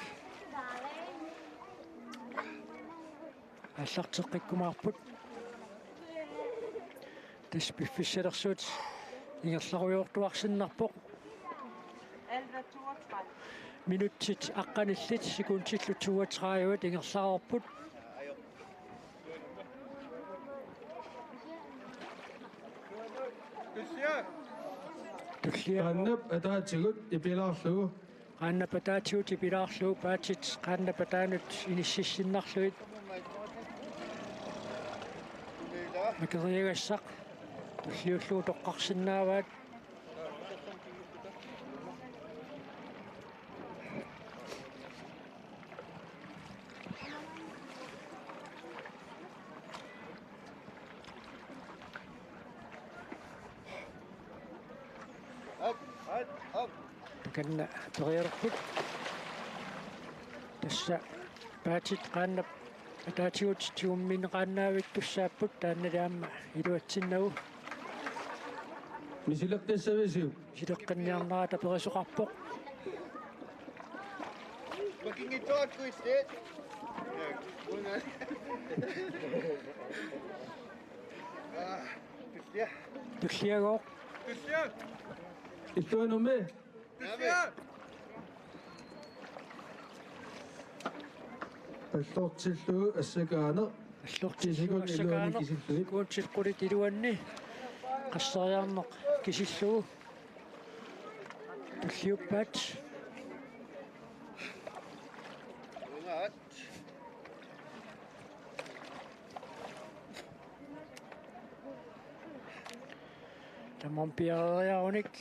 аллартеққиккумаарпут тас пиффиссалерсуут ингерларуйортуарсиннарпоқ 11:32. минутсит аққаниллит секундтиллу 32 ингерларуарпут Kysja. tullia Annap ataatigut ipilaarlugu. qaannapataatigut ipilaarslugu paatit qaannapataanut inississinnarluit Leila. makeriagassaq tulliullugu toqqarsinnaavaat Up. Ad. Up. kanna periarput tassa paatit qaannap ataatigut tiummineqaannaavit tussaapput taannalaamma iluatsinnagu Misilaqqissavisiu. sileqqinniarnerata perisuqarpoq Looking into it, twisted. Ah. Kysja. tulliagooq Kysja. Illuanumme. Allortillu assakaana. Allortillu assakaana. Kuuntilqulit iluanni. Qassariarneq kisillugu. Tulliuppaat. Ungaat. Tamam piariarunik.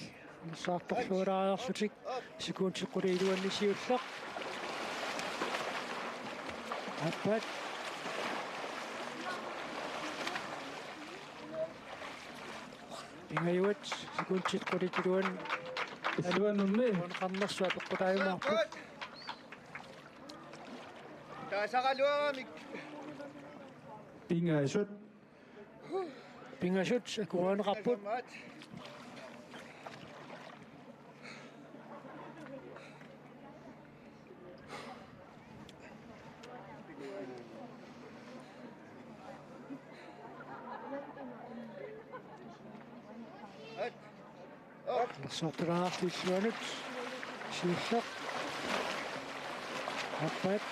Saartorluulaariarlutik. Sikuuntilquli iluanni siullaq. Appat. Ingayuat sikuuntilqulit iluan. Illuanumme. Qannersuat eqqutaajumaarput. Taasaqaluamik. Pingaasut. Pingasut akuaneqarput. Sorteraartilluanut siullaq. Appat.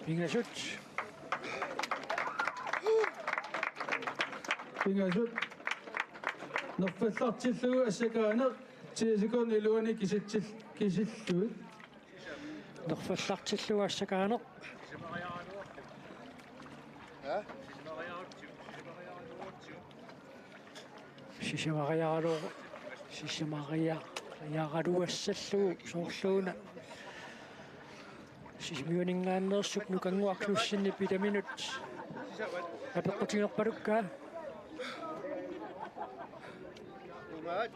Pingasut. Pingaasut. Nerfallartillugu assakaana. Tiisikun illuani kisilluut. Nerfallartillugu assakaaneq. Ha? Sisimaqiaruassallugu soorluuna. Sisimiuningaannersuk nukanguarluussinni pitaminut. Apeqqutigerpalukkaa. Ungaat.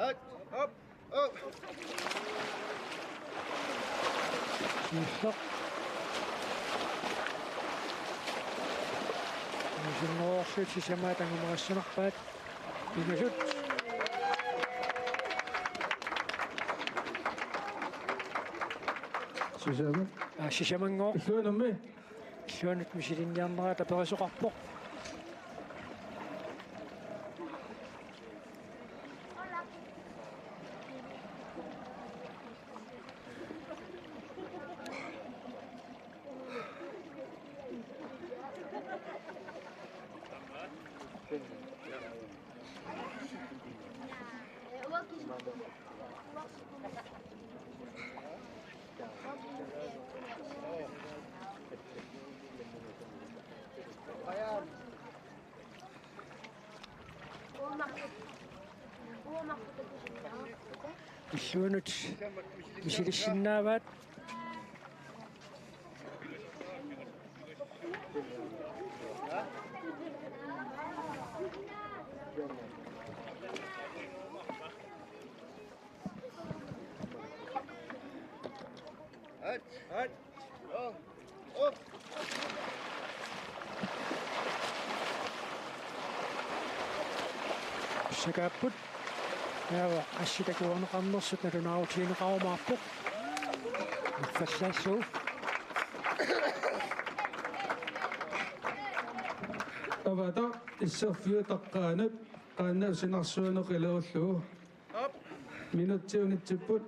At. Up. Up. Siullaq. Singoorlut sisamaatangumaqassanarpaat. Pingasut. Susama. Sisamangoo. Illuanumme. Illuanut misilinniarneraa taperisoqarpoq. Illuanut misilissinnaavaat. At. At. Oh. Up. Sakapput. Яава асситакуунеқарнерсут налунаавутиинеқарумаарпоқ. Фаллааллуу. Avata issarfiu taqqaanut qaanna sinarsuuneq ileerluu. Minutiunitsipput.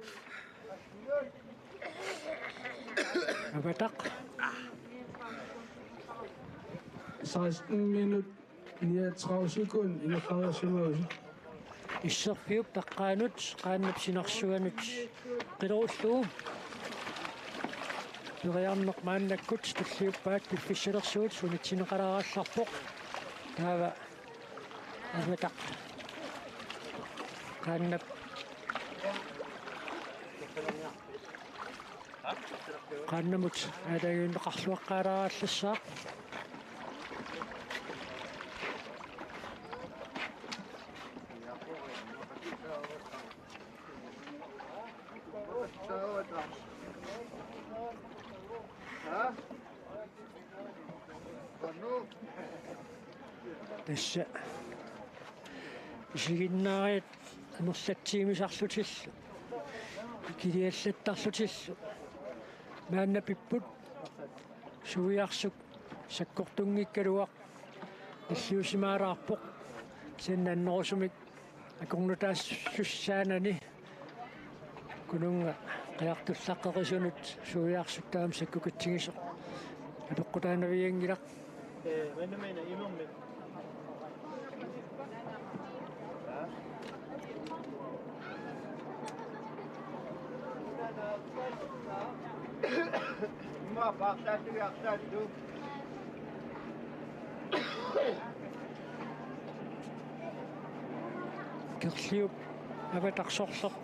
Avataq. 16 minut 39 sekund ingeqariarsimaus. Issarfiup taqqaanut qaannap sinarsuanut qilorullu piriarneq maannakkut tulliuppaat piffissalersuut sunitsineqalaarallarpoq taava avataq qaannap qaannamut aalagiunneqarluaqqaalaaraallassaaq Ha? Konnu. Tässä isiginnaariat anerlatsiimisarlutillu kiliallattarlutillu maannapipput suiarsuk sakkortungikkaluaq иллиусимаалаарпоқ синнаннерусумик акорнутаас суссаанани кунунга қиартуллаққерисунут суиаарсуттаам саккукатсигисоқ апеққутаанавиангилақ Венемена имумми. Ima paaqtaattugiartaattu. керлиуп аватарсорлоқ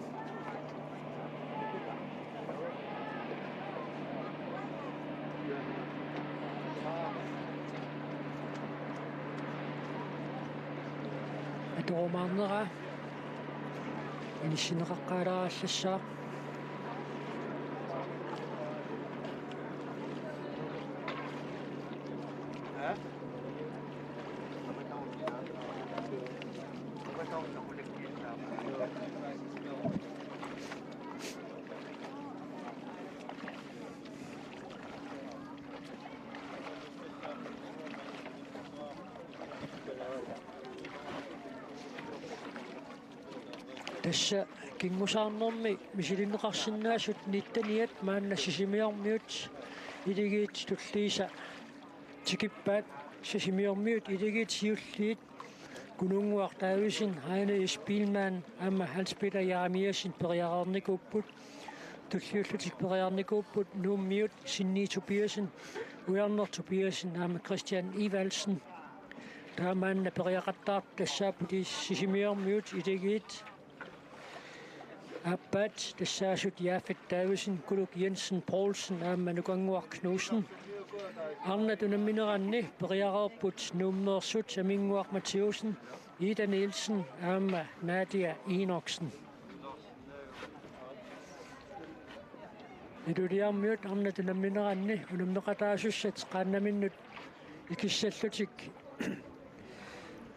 аторомаарнера инисинеқаққаларааллассаа тасса кингусаарнэрми мисилиннеқарсинаасут ниттаниат мааннассисимиормиут илигиит туллииса тикиппаат сисимиормиут илигиит сиуллиит кунунгуартаависин хайне спилман амма Hans-Peter Jeremiasen периараарникууппут туллиуллутик периарникууппут нууммиут Синни Tobiasen Уярнер Tobiasen амма Christian Ivalsen таамаанна периақаттаар тассаапути сисимиормиут илигиит Аппат тассаасут Яфет Дависен Кулук Jensen Poulsen аама нукангуар Knudsen Arna tunammineranni periarerput nummersut Aminguar Mathiusen Ida Nielsen aama Nadia Enoksen Iduliarmiut arna tunammineranni unummeqataasussat qaannaminnut ikissallutik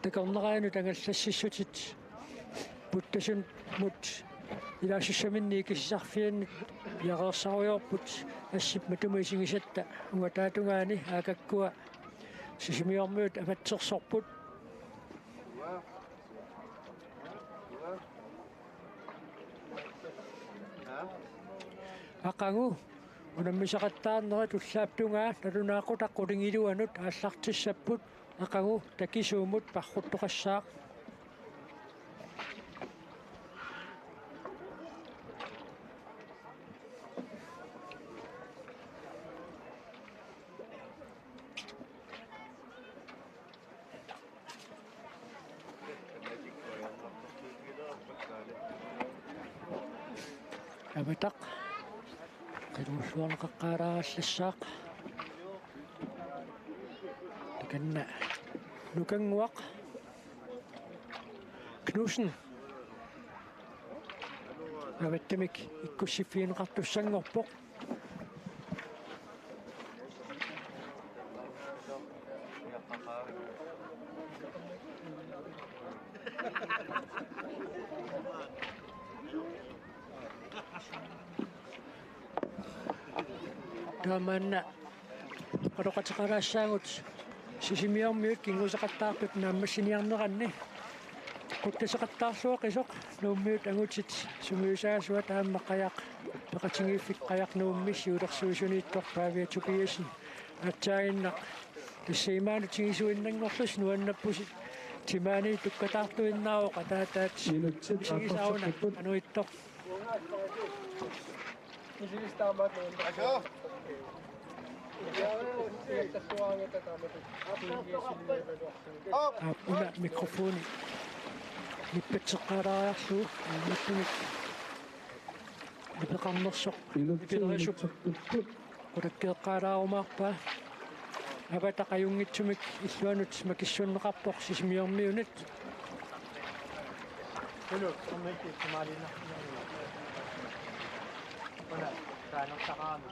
takorneraanu tangallassissutit puttasun mut илаасуссаминни киссарфианнут яреерсаруйорпут ассип матумисигисатта уатаатунгаани аакаккуа сисимиормуут аватсерсорпут ақангу унаммисақаттаарнера туллааптунгаа талунаақутаққулингилуанут ааллартиссаппут ақангу такисуумут парруттоқассаа Abatak Kirusuan kakaraaslassaaq Takanna Nukanguaq Knudsen Avattamik ikkussifiineqartussangorpoq Tamanna qaloqatiqaraassaagut sisimiormiut kingusaqattaarput naammassiniarneranni quttaseqattaarluaq isoq nuummiut angutit sumiusaasua taammaqajaq peqatingiiffik qajaqnuummissi ulersuusuniittor Paavia Tobiasen atsaainnaq тассаимаану тигисуиннангорлус нуаннаппусит тимаани туккатаартуиннаавоqa таатаат сигисауна ануиттор Apuna mikrofoni nippeteqqalaariarlu nippunik nipeqarnersoq nipilerisup qulakkeeqqaalaarumaarpa avataqajunngitsumik illuanut makissuunneqarpoq sisimiormiunat Hello, commenti Somalina. Wala, tanong sa kami.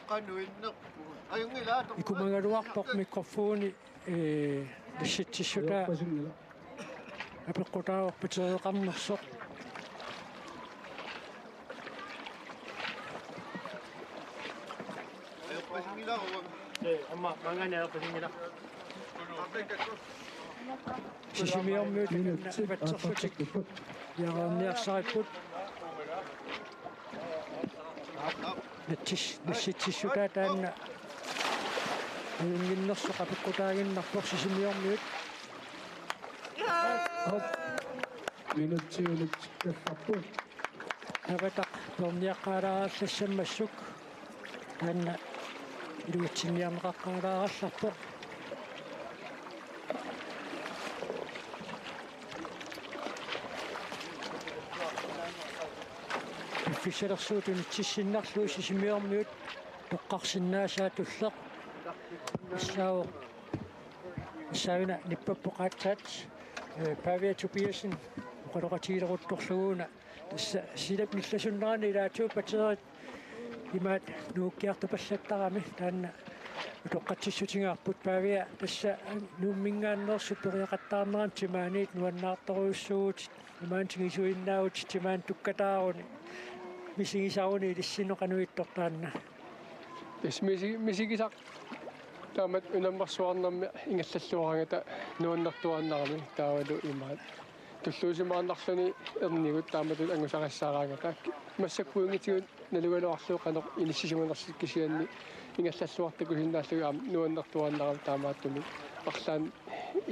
Qanuinneq ayungilaatoq ikumangaluarpoq mikrofoni lissitsissutaa apeqqutaaorpatereqarnersoq Amma manganeera kusingila. Sisimiormiut Minutsit vatserlutik afartakiput. яарниарсариппут насситсиссутаа таанна ингиннерсоқапиккутаагиннарпор сисимиормиут Minutsit kaffaput. аватақ перниаққалаарааллассаммассук таанна илуатсинниарнеқаққалааралларпо фишерсуутун тиссиннарлуу сисимиормиут тоққарсиннаасаа туллеқ issauina nippapuqaatsaat Pavia Tobiasen qoloqatiileruttorluguuna tassa silap nillassunnerani ilaatu paterit imaat nuukkiartupallattarami taanna toqqatsissutigaarput Pavia tassa nuummingaannersu periaqattaarneram timaaniit nuannaartoruussugut imaantigisuinnaavut timaan tukkataaruni misigisauni ilissinoqanuittortaanna мисигисақ таамат унаммарсуарнэрми ингаллаллуарангата нуаннартуарнарами таавалу имаат туллуусимааннарлуни эрнигут тааматут ангусарассаараангата массаккуингитигут налугалуарлуу канеқ иниссисимунерсиккисианни ингаллаллуартакусиннааллуги аам нуаннартуарнарам таамааттуми арлаан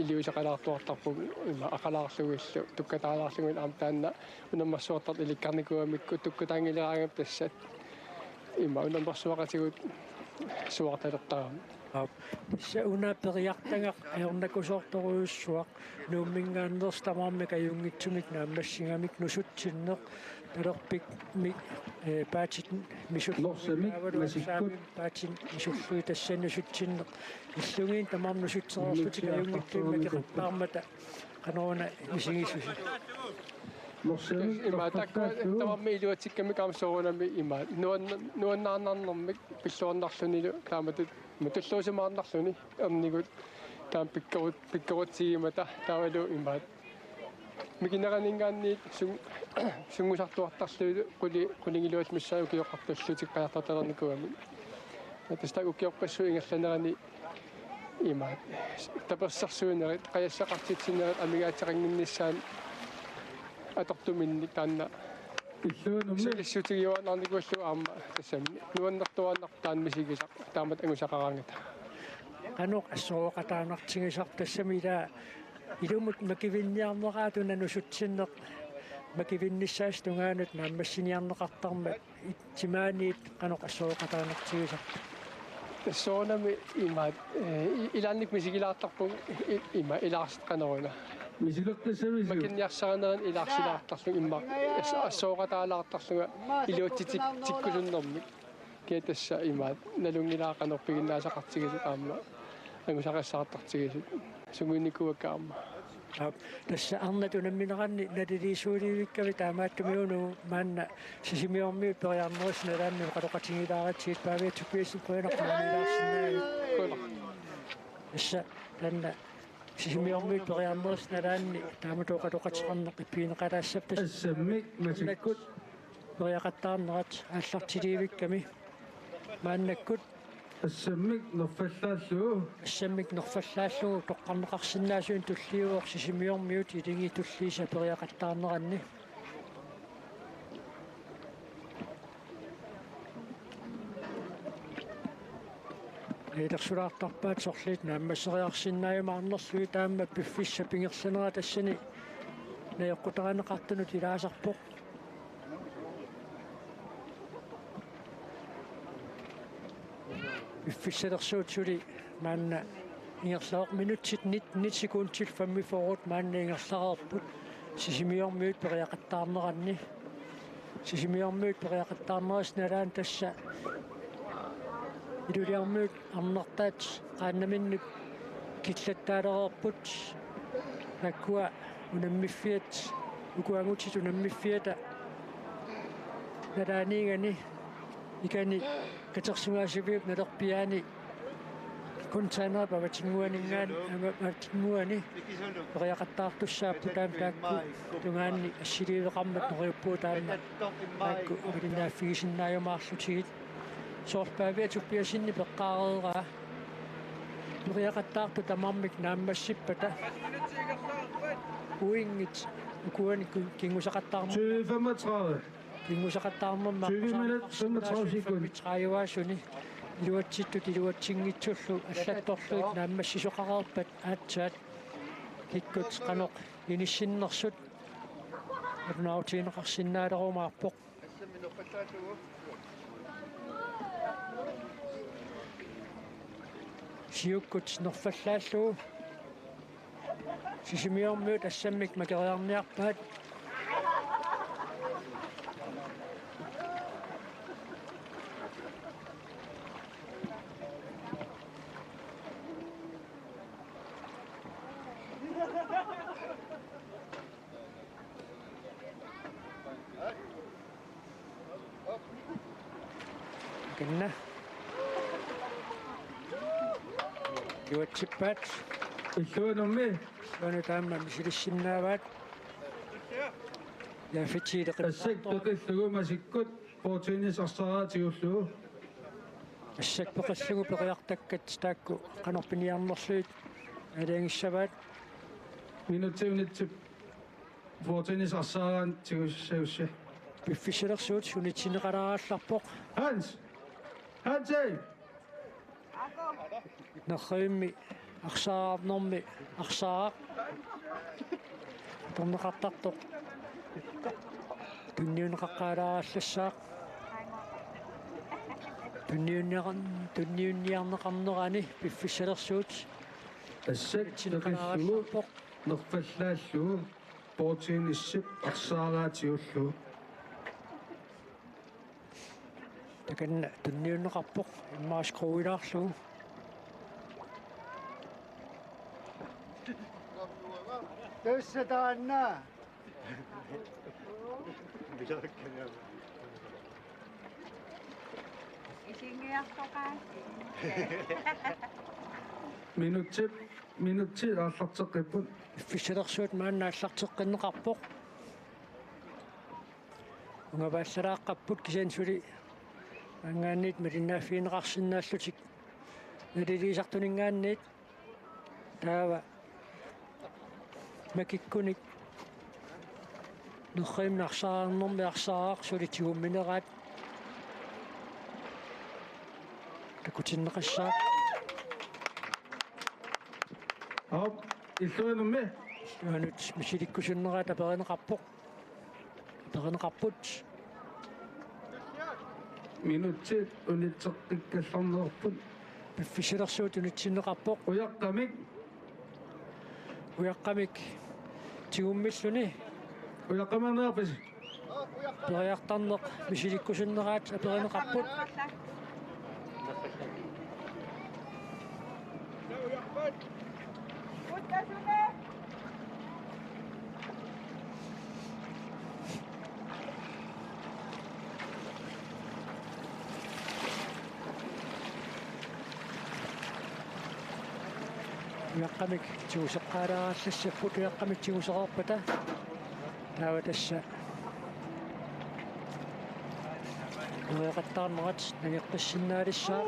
илиусақалаартуартарпу има ақалаарлугиллу туккатаалаарлугин аам таанна унаммарсуартарт иликкарникуамикку туккатаангилераангап тассат има унаммарсуақатигут суарталертарам тасса уна периартангақ аернакусоорторуйуссуақ нууммингааннерстамаарми каюнгитсумик нааммассигамик нусутсиннеқ талерпик ми паатит Лорсамик масиккут. паатит мисуллуи тассаннусутсиннеқ иллугиин тамаарнусутсеерлутик аюнгиттуимма кеқартаармата канаруна мисигисуси Лорсамик има такка тамарми илуатикками камсоорунами има нуаннааннарнэрмик пиллуарнарлунилу тааматут мутуллуусимаарнарлуни эрнигут таам пиккерутсигимата таавалу имаат микинеранингаанни сунгусартуартарлуилу кулингилуас миссааю киоқартуллутик қаяртарталерникуами атастаг укиорпассу ингерланерани имаат таперсарсуунерит қаяссақартитсинерит амигаатеқангиннissaан атортуминник таанна силиссутигиуанарникуаллу аама тассами нуаннартуаннартаан мисигисақ таамат ангусақараангата каноқ ассооқатаанартигисар тассамила илумут макивинниарнераатуна нусутсиннеқ макивинниссаас тунгаанут нааммассиниарнеқартарма тимааниит каноқ ассооқатаанартигисар тассоонами имаат илаанник мисигилаартарпун има илаарсит канеруна мисилертасами макинниарсаранеран илаарсилаартарлу имма ассооқатаалаартарлуга илуутитик тиккусуннэрмик кеэтасса имаат налунгилаақанерпигиннаасақартигисут аама ангусақассаартартигисут сугуинникуаккаама тасса арнатунамминеранни налилиисуулиивиккави таамааттумиуну маанна сисимиормиут периарнерусналаанну қалоқатигилааратсиит Pavia Tobiasen qoinaqmaanилаарсинааги тасса танна сисимиормиут периарнерусналаанни тааматоқалоқатеқарнеқ иппиинеқалаассап тасса ассаммик масиккут периақаттаарнерат ааллартиливикками мааннаккут ассаммик норфаллааллуу ассаммик норфаллааллугу тоққарнеқарсинаасуин туллиуор сисимиормиут илиги туллииса периақаттаарнеранни эдерсулаартарпаат сорлит нааммассериарсиннааюмаарнерлуи таамма пиффисса пингерсанера тассани наёққутаранеқартунут илаасарпоқ пиффиссалерсуутсули маанна ингерлаақ минутсит 9 секундтил 5 форут маанна ингерлаарпут сисимиормиут периақаттаарнеранни сисимиормиут периақаттаарнерасналаан тасса илулиармиут арнертаат qaannaminnuk киллаттаалерерпут наккуа унаммиффиат укуангутит унаммиффиата надаанигани икани катерсугаасивиуп налерпиаани контейнер паватингуанингаан аматингуани периақаттаартуссааппу таам таакку тунгаанни ассиливеқармат нориуппуу таанна таакку авилинааффигисиннааюмаарлутигит соор Pavia Tobiasenni пеққаареераа Puriaqattaartu tamarmik naammassippata. Uingit ukuani kingusaqattaarma. 20-35. Kingusaqattaarma 20 minutter, 35 sekunder. Traiuasuni. Iluatsittut iluatsingitsullu аллатторлуит нааммассисоқарерпат аатсаат киккут қаноқ инисиннэрсут эрнаутиинеқарсинаалерумаарпоқ сиуккут нерфаллааллуу сисимиормуут ассаммик макериарниарпаат Kena. Juotsipat. Illuanummi. Suonu taamma misilissinnaavaat. Ja fitsiideqit. Assik peqillugumassikkut portiinisarsaaraatiullugu. Assak peqillugu peqiartakkat taakku qanorpiniarnerluit алиангиссаваат Minutiunitsip portiinisarsaaraan tigussaussa. пиффисилерсуут сунитсинеқалараалларпоқ Hans! Hansi! нерриимми арсаарнэрми арсаа томнеқартартоқ тунниунеқаққаларааллассаақ тунниунниарнеқарнерани пиффисилерсуут Assik peqillugu nerfallaallugu portiinissip arsaaraatiullugu. таканна тунниунеқарпоқ иммааскруилаарлугу Tössätaanna. Minutsit aallarteqqipput пиффисилерсуут мааннааллартеққиннеқарпоқ унгавааллалааққаппут кисаансули ангаанниит малиннааффиинеқарсинааллутик налилисартунингаанниит таава макиккуник нерриимнарсаарнэрми арсараақ сулитигумминераат такутиннеқассаақ Hop, illuanummi. юанут мисиликкусуннераат аперинеқарпоқ аперинеқарпут Minutsit unitseqqikkallarnerput пиффисилерсуут унитсиннеқарпоқ uyaqqamik уяққамик тигуммиллуни uyaqqamanerpis периартарнеқ мисиликкусуннераат аперинеқарпут уяққамик тиусеққаларааллассаппут уяққамик тиусеқарпата таава тасса уяқаттаарнерат нагеққиссиннаалиссаа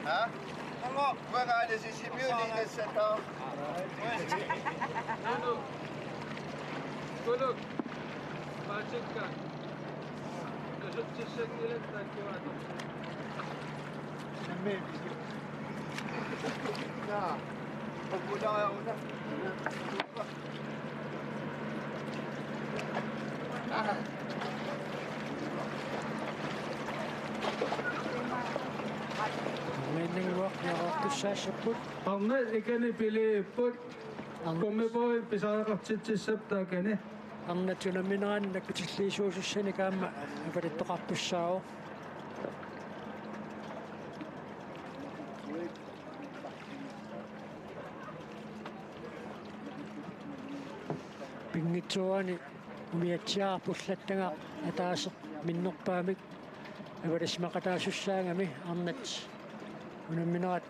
Ha? Onko kuinka aina siis myynnissä tää? Kuluk. Paatsikka. Kasuttissak nilettaa tuota. Jaa. Onko ja una? Meningwaq yaqartussaassapput arna ikani piliipput kommipoin pisaaqartitsissap taakani арнатунаминераанна кутиллиисуусуссани каама апалиттоқарпуссаау пингитсуани умиатсиарпуллаттага атаасе minnerpaamik avalasmaqataasussaangami arnat unamminerat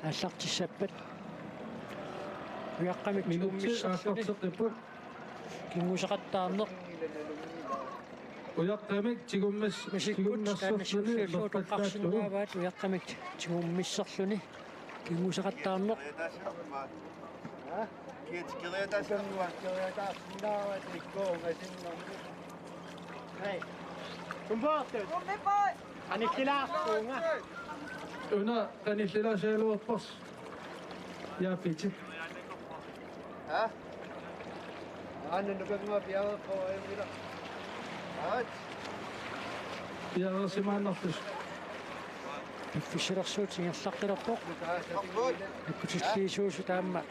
аллартиссаппат уяққамик Minuutti aaqqarseqqipput кингусеқаттаарнеқ uyaqqamik масиккут tigummassorluni тааннасуллуутоққарсинааваат уяққамик тигуммиссерлуни кингусеқаттаарнеқ Kids, kiletasannuan, kiletasannuan, Hei. Kom bort du. Han är killartunga. una qanillilaasaaluarpars yaapiti Ha? Ano nagagawa piyaw ko ay mira. At piarasimaannartus фишерсуутингерлаққилерпоқ kapot. аккутиллиисуусу таама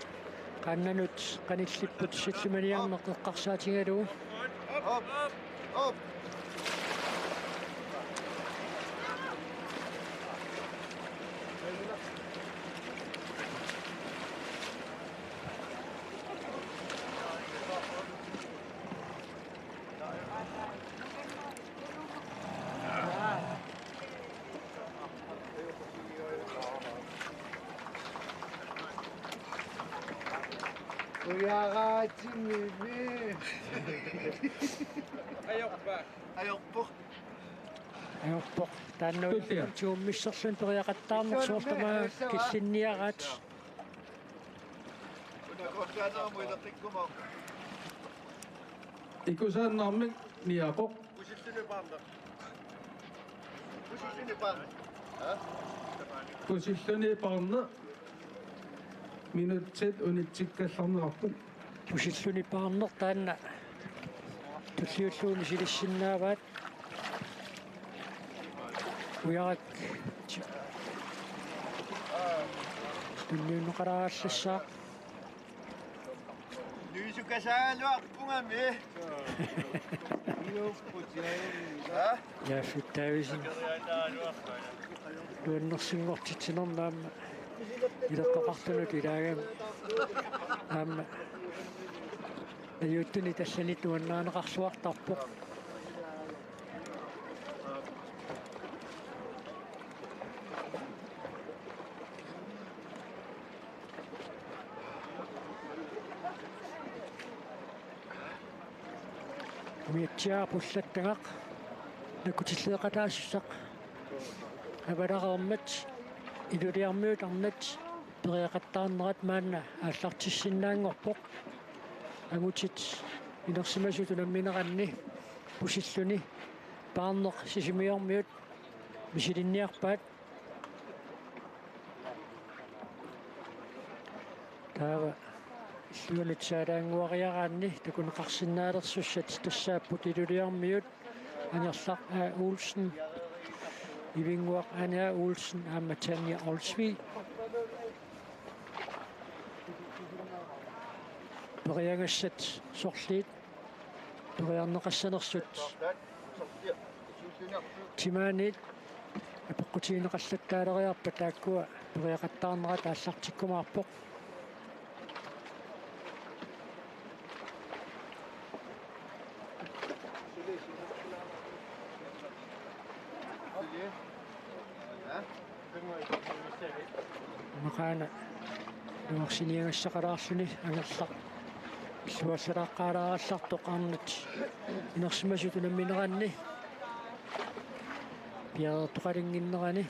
qannanut qanillipput силлиманиарнеқ эққарсаатингалугу Op. Op. Ayokpo. аёрпоқ тааннуи тууммиссерлун периақаттаарнеқ суортамаа киллинниараат Unakosana mo itakikkumo. ikusaannarmik niaqoq Pusitsini panda. Pusitsini panda. Ha? kusilluni parne minutsit unitsikkallarnerarput пусиллуни паарнеқ таанна туллиуллууни силиссиннааваат уярак тунниуннеқарааллассаа Nysukasaaluarpungami. Ha? яаффиттаависин туаннерсингортитсинернаама илерпақартунут илаагам аама аюуттуни таллани туаннаанеқарсуартарпоқ миатсиаа пуллаттагақ накутиллеэқатаассақ авалареермат илулиармиут арнат периақаттаарнерат маанна ааллартиссиннаангорпоқ агутит инерсимасуту намминеранни пусиллуни паарнеқ сисимиормиут мисилинниарпаат таава иллуалитсаалаангуариараанни такунеқарсинаалерсуссат тассааппут илулиармиут анерлақ Olsen ивингуақ Anja Olsen аама Tanja Olsvig периангассат сорлиит периарнеқассанерсут тимаанит апеққутиинеқаллаттаалериарпа тааккуа периақаттаарнера тааллартиккумаарпоқ макаана нуарсиниагассақалаарлүни ангерлақ иллуассалааққаалаараллартоқ арнат инерсимасуту намминеранни пиаертоқалингиннерани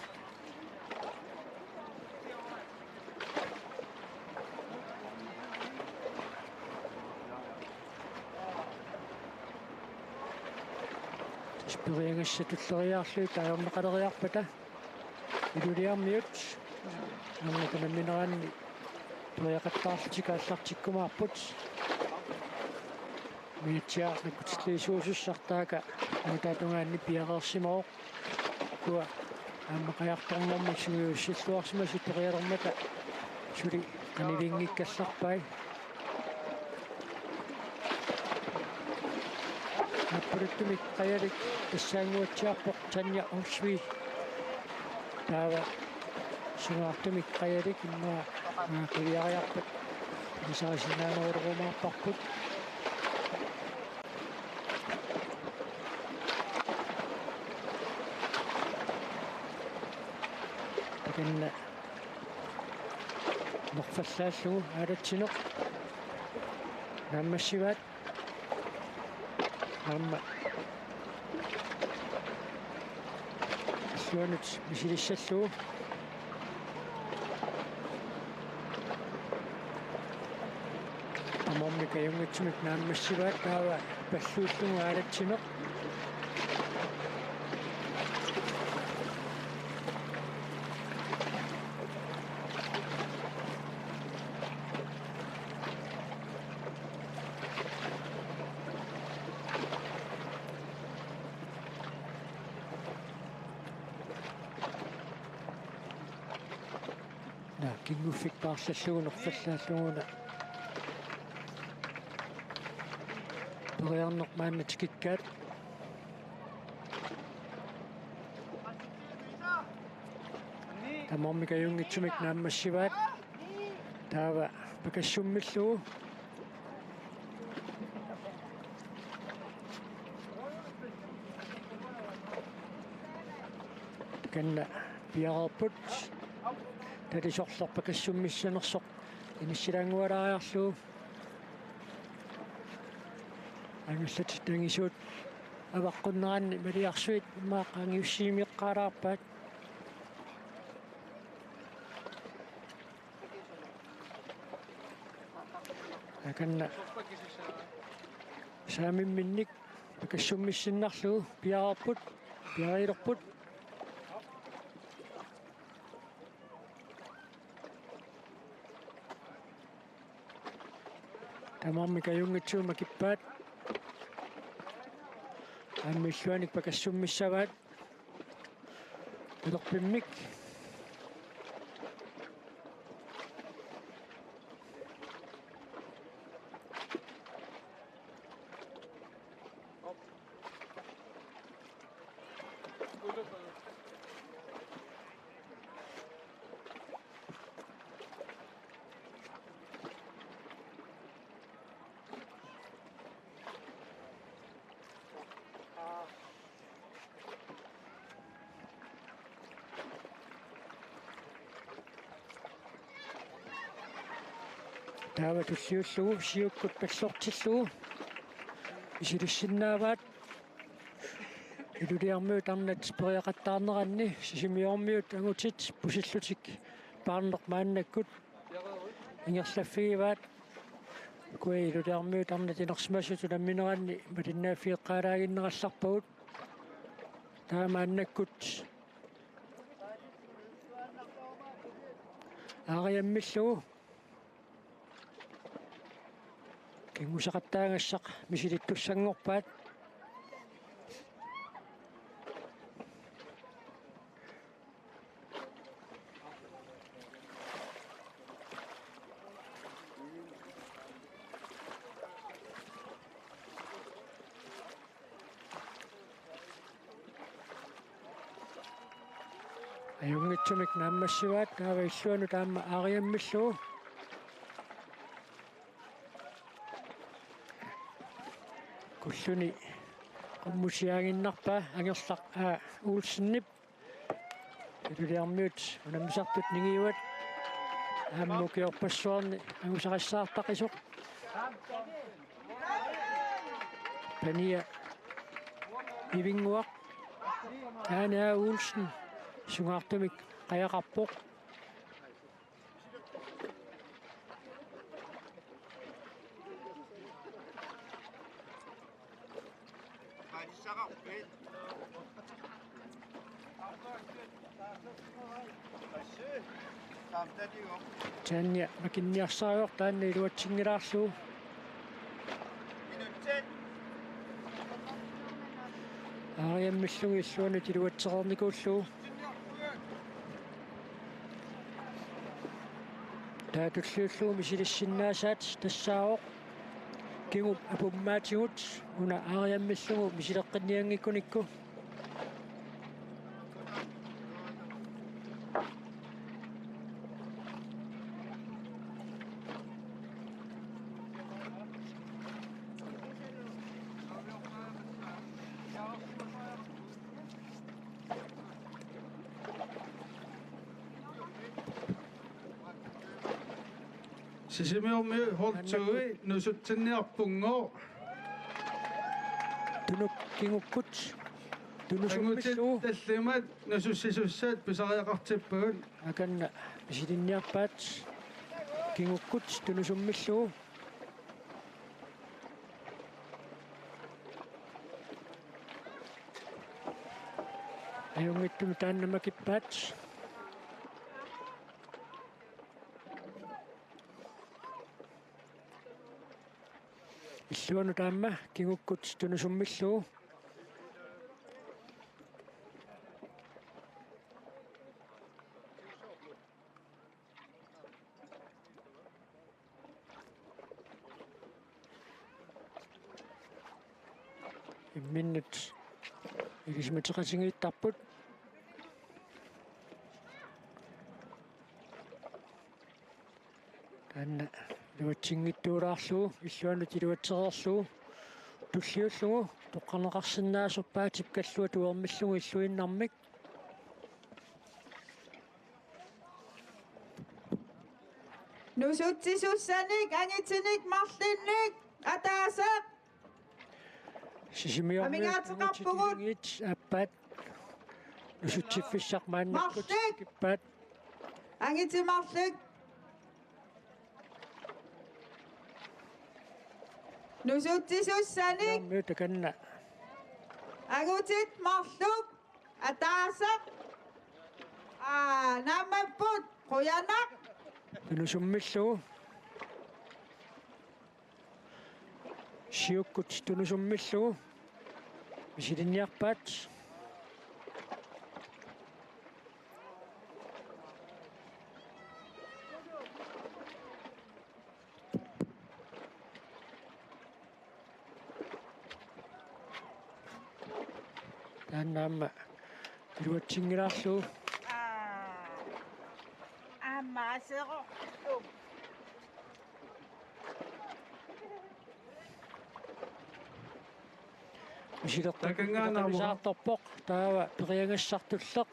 спириангассатуллериаарлуи тааммеқалериарпата илулиармиут намминеранни туяқаттаарлутикааллартиккумаарпут миатсиаа накутиллиисуусуссартаака анатаатунгаанни пиареерсимоо куа аммақаярторнэрми сиуссиллуарсимасу периалермата сули канилингиккалларпай аппаруттумик қаялик тассаангуатсиарпоқ Tanja Olsvig таава сунаартумик қаялик иннуа кивиариарпат исаасинааноорумаарпарпут لكن نقفصلو هذا تشنق نعم الشباب نعم شلون بشيل الشسو تمام كيوم تشمت نعم الشباب هذا بسوسو هذا تشنق كينو فيك بارسلون وفسلون بغيان نقمان نتككر تمام كيونغ تشمك نام الشباب تابع بكشم مثلو كان بيغابط تدي شخص بكشم مش نقصق إن الشران وراء يحسو أنا ستدعي شود أبقنا عن مريح شويت ما كان يشيم قرابات لكن سامي منك بكشم مش نقصو بيغابط بيغيربط تمام كيوم تشو مكبات أم شوانك بكسوم الشباب بدق بمك تابع تسيوسو شيوك كتبسوق تسو يشير الشنابات يدو دي أميوت أمنا تسبريا قطعنا غني شيمي أميوت أمو تيت بوشيسلوتيك بارنق مانا كت إنيس لفيبات كوي يدو دي أميوت أمنا تنقس ماشو تنمين غني بدنا في قراغين نغسق بود تا مانا كت أغي أمسو كي مسقطان الشق مشي تسنقبات أيوم نتشمك نعم الشوات هذا يسوون تام أغيم مسو كسوني قموشيان النقبة أن يصلق أول سنب يدري أميوت ونمسقط نيوت أموك يوبسون أموسق الساق تقيسوق بنية يبينوك أنا أول سن سنغاقتمك قيا قبوك تانية لكن يحصايق تاني الواتشين راسو يمسلو يسوون الواتشغل نيكوسو تاتو تسلسلو مشي للشناسات تساوق كيمو أبو ماتيوت هنا يمسلو مشي لقنيان يكونيكو Sisimiormi hortsui nusutsinniarpungo. Tunuk kingukkut. Angutit Tunusummissu. tallimat nusussisussat pisariaqartippagut. Akanna misilinniarpaat. Kingukkut tunusummissu. Ayungittum taannamakippaat. Illuanu taamma kingukkut tunusummissu. Imminnut ilismatseqasingiittarput. Taanna luatsingittuulaarlugu illuanu tiluatsereerlugu tulliullugu toqqarneqarsinnaasuppaatip kallua tuermillugu illuinnarmik. Nusutsisussanik angitinik marlinnik ataasaq. Amingaatseqarpugut. Appaat nusutsiffissaq maannakkut Marlik. kippaat. Angitimarlik. Nusutsisussanik Naammiu takanna agutit marluk ataasaq. Namapput quyanaq. tunusummissugu. Siukkut tunusummissugu. Misilinniarpaat. Taannaamma tiluatsingilaarlugu. Аммаасеқорлу. Misileqqamisаарtorpoq taava periangassartulleq.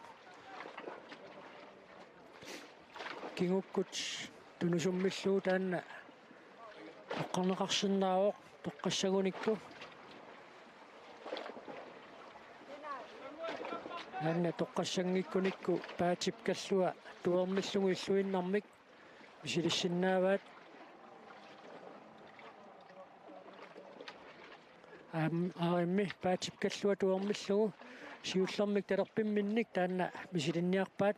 Kingukkut tunusummissugu taanna toqqarneqarsinnaaroq toqqassagunikku. Taanna toqqassangikkunikku paatip kallua tuermillugu illuinnarmik misilissinnaavaat. Arimmi paatip kallua tuermillugu siullermik talerpimminnik taanna misilinniarpaat.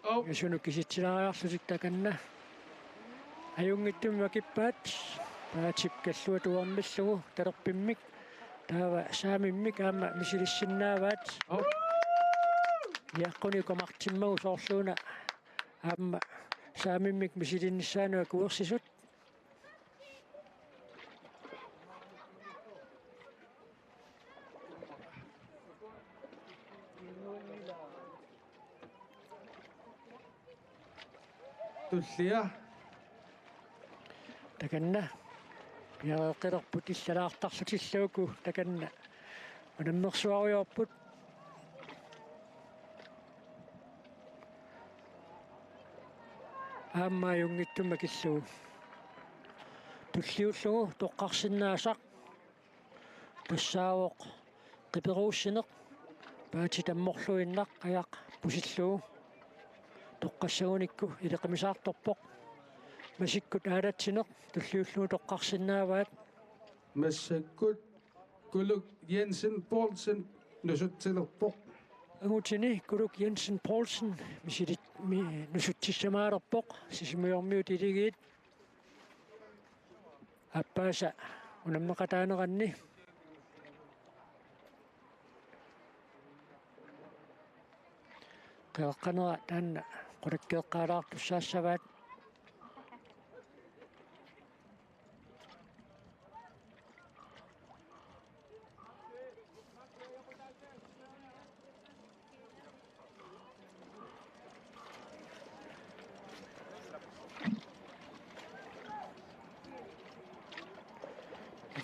Oh, Yasunu kisitsinariarlusik takanna. Ajungittum makippaat. Paatip kallua tuermillugu talerpimmik. Taava saamimmik aamma misilissinnaavaat. oh. Yaqquni komartimmagu soorluuna aamma saamimmik misilinnissaanua kuersisut. Tullia. Takanna piaqeqerput иллалаартарлутиллуuku takanna unammersuariorput ааммааюнгиттума киллугу туллиуллугу тоққарсиннаасақ тассаавоқ қиперууссинеқ паати тамморлуиннақ аяқ пусиллугу тоққассагуникку илеқимисаарторпоқ масиккут аалатсинеқ туллиуллугу тоққарсиннааваат Massakkut Kuluk Jensen Poulsen nusuttilerpoq. агутини кулук Jensen Poulsen мисилит нусутсиссамаарерпоқ сисимиормиут илигиит аппааса унаммеқатаанеранни қеққанера таанна қулаккеққаалаартуссаассаваат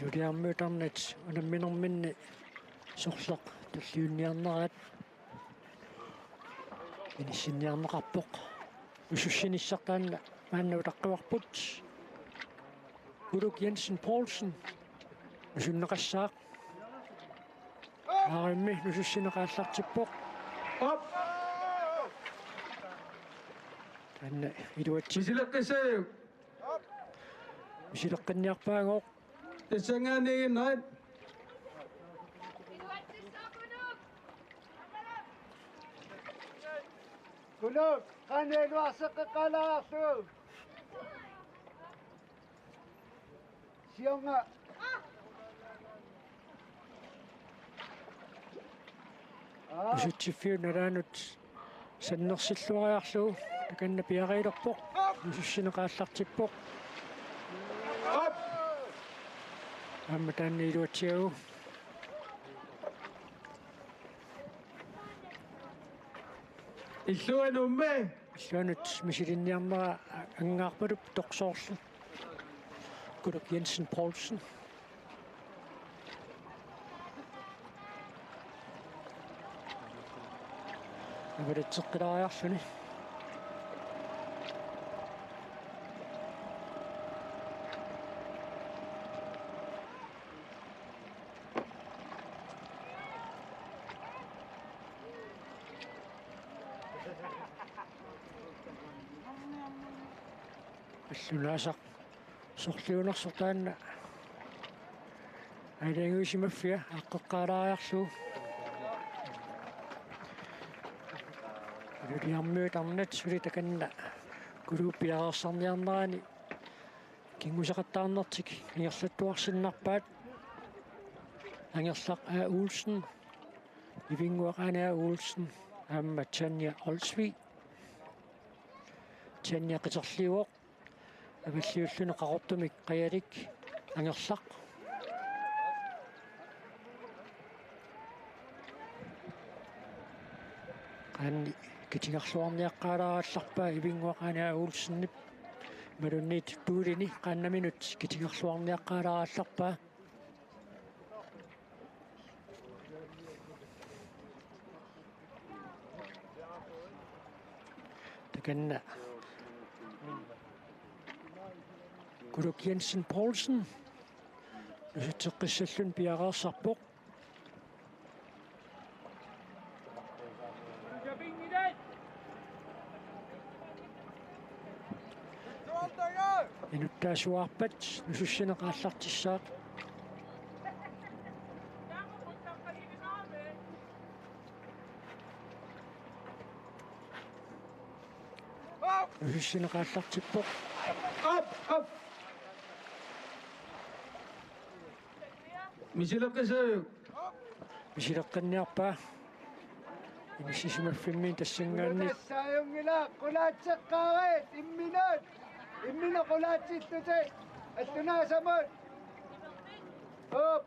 Ilutiarmuutarnat unamminerminni sorsoq talliunniarnerat inissinniarneqarpoq usussinissartaanna maanna utaqqivarput Uluk Jensen Poulsen nusunneqassaaq aarimmi nusussineqaallartippoq tanna iluatsi Misileqqisayuk. misileqqinniarpaangooq Tassangaaniginnaat. Kuluk, kanin wasaqaqalaarlu. Sionga. usutсиффиунераанут саннерсиллуариарлугу таканна пиариилерпоқ нусуссинеқааллартиппоқ амма таанна илуатсиагу Illuanummi. иллуанут мисилинниарнера ангаарпалуп тоқсоорлу Uluk Jensen Poulsen авалатсеққилариарлуни аллунаасақ сорлиунерсортаанна алиангуисимаффиа аққеққалаариарлугу илиармуутарнат сули таканна кулууппиареерсарниарнерани кингусақаттаарнертик ангерлаттуарсиннарпаат ангерлақ Olsen ивингуақаана Olsen амма Tanja Olsvig Tanja қитерлиуоқ аваллиуллуне қарортумик қаялик ангерлақ qaanni kitigarluarniaqqaalaaraallарпаа ивингуақаана Olsen-нип малунниит туулини qaannаминут китигарluarniaqqaalaaraallарпаа таканна Uluk Jensen Poulsen нусутеққиссаллун пиареерсарпоқ инуттаасуарпат нусуссинеқааллартиссаақ нусуссинеқааллартиппоқ Up. Misileqqisayuk. мисилеққинниарпаа инисисимаффиммиин тассангаанни Saayungila, kulaatseqqaarit, imminut. Immina kulaatsittuti. Attunaasamut. Up.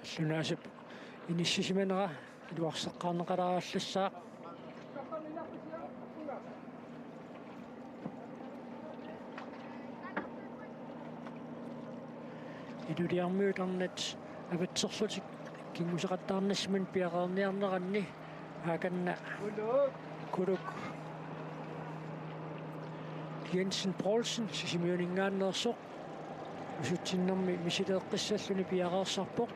аллунаасап иниссисиманера илуарсеққарнеқаларааллассаақ илулиармуутарнат аватсерлутик кингусеқаттаарнассиман пиақарниарнеранни ааканна Kuluk. Uluk Jensen Poulsen сисимиунингааннерсоқ усутсиннэрми мисилеэққиссаллуни пиареерсарпоқ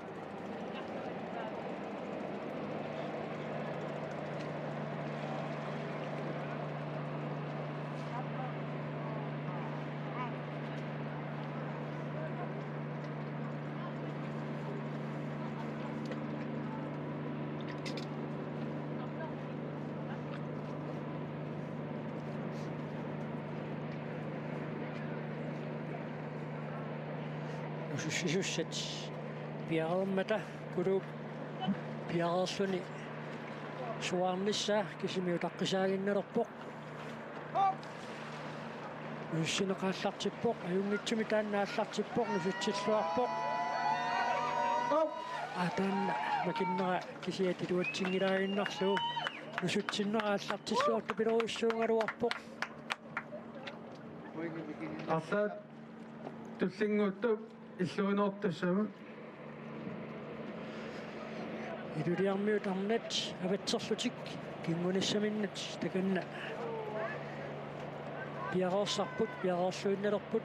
усуссисуссат пиареермата кулууп пиареерлуни суаарниссаа кисимиутаққисаагиннерпоқ уссинеқааллартиппоқ аюнгитсуми тааннааллартиппоқ нусутсиллуарпоқ атаанна макиннера кисиатилуатсингилаагиннарлуу нусутсиннерааллартиллуарту пилоруссуунгалуарпоқ арлаат туллингуутта иллуинеортассама Илулиармиут арнат аватсерлутик кингуниссаминнат таканна пиарорсарпут пиароорлуинналерпут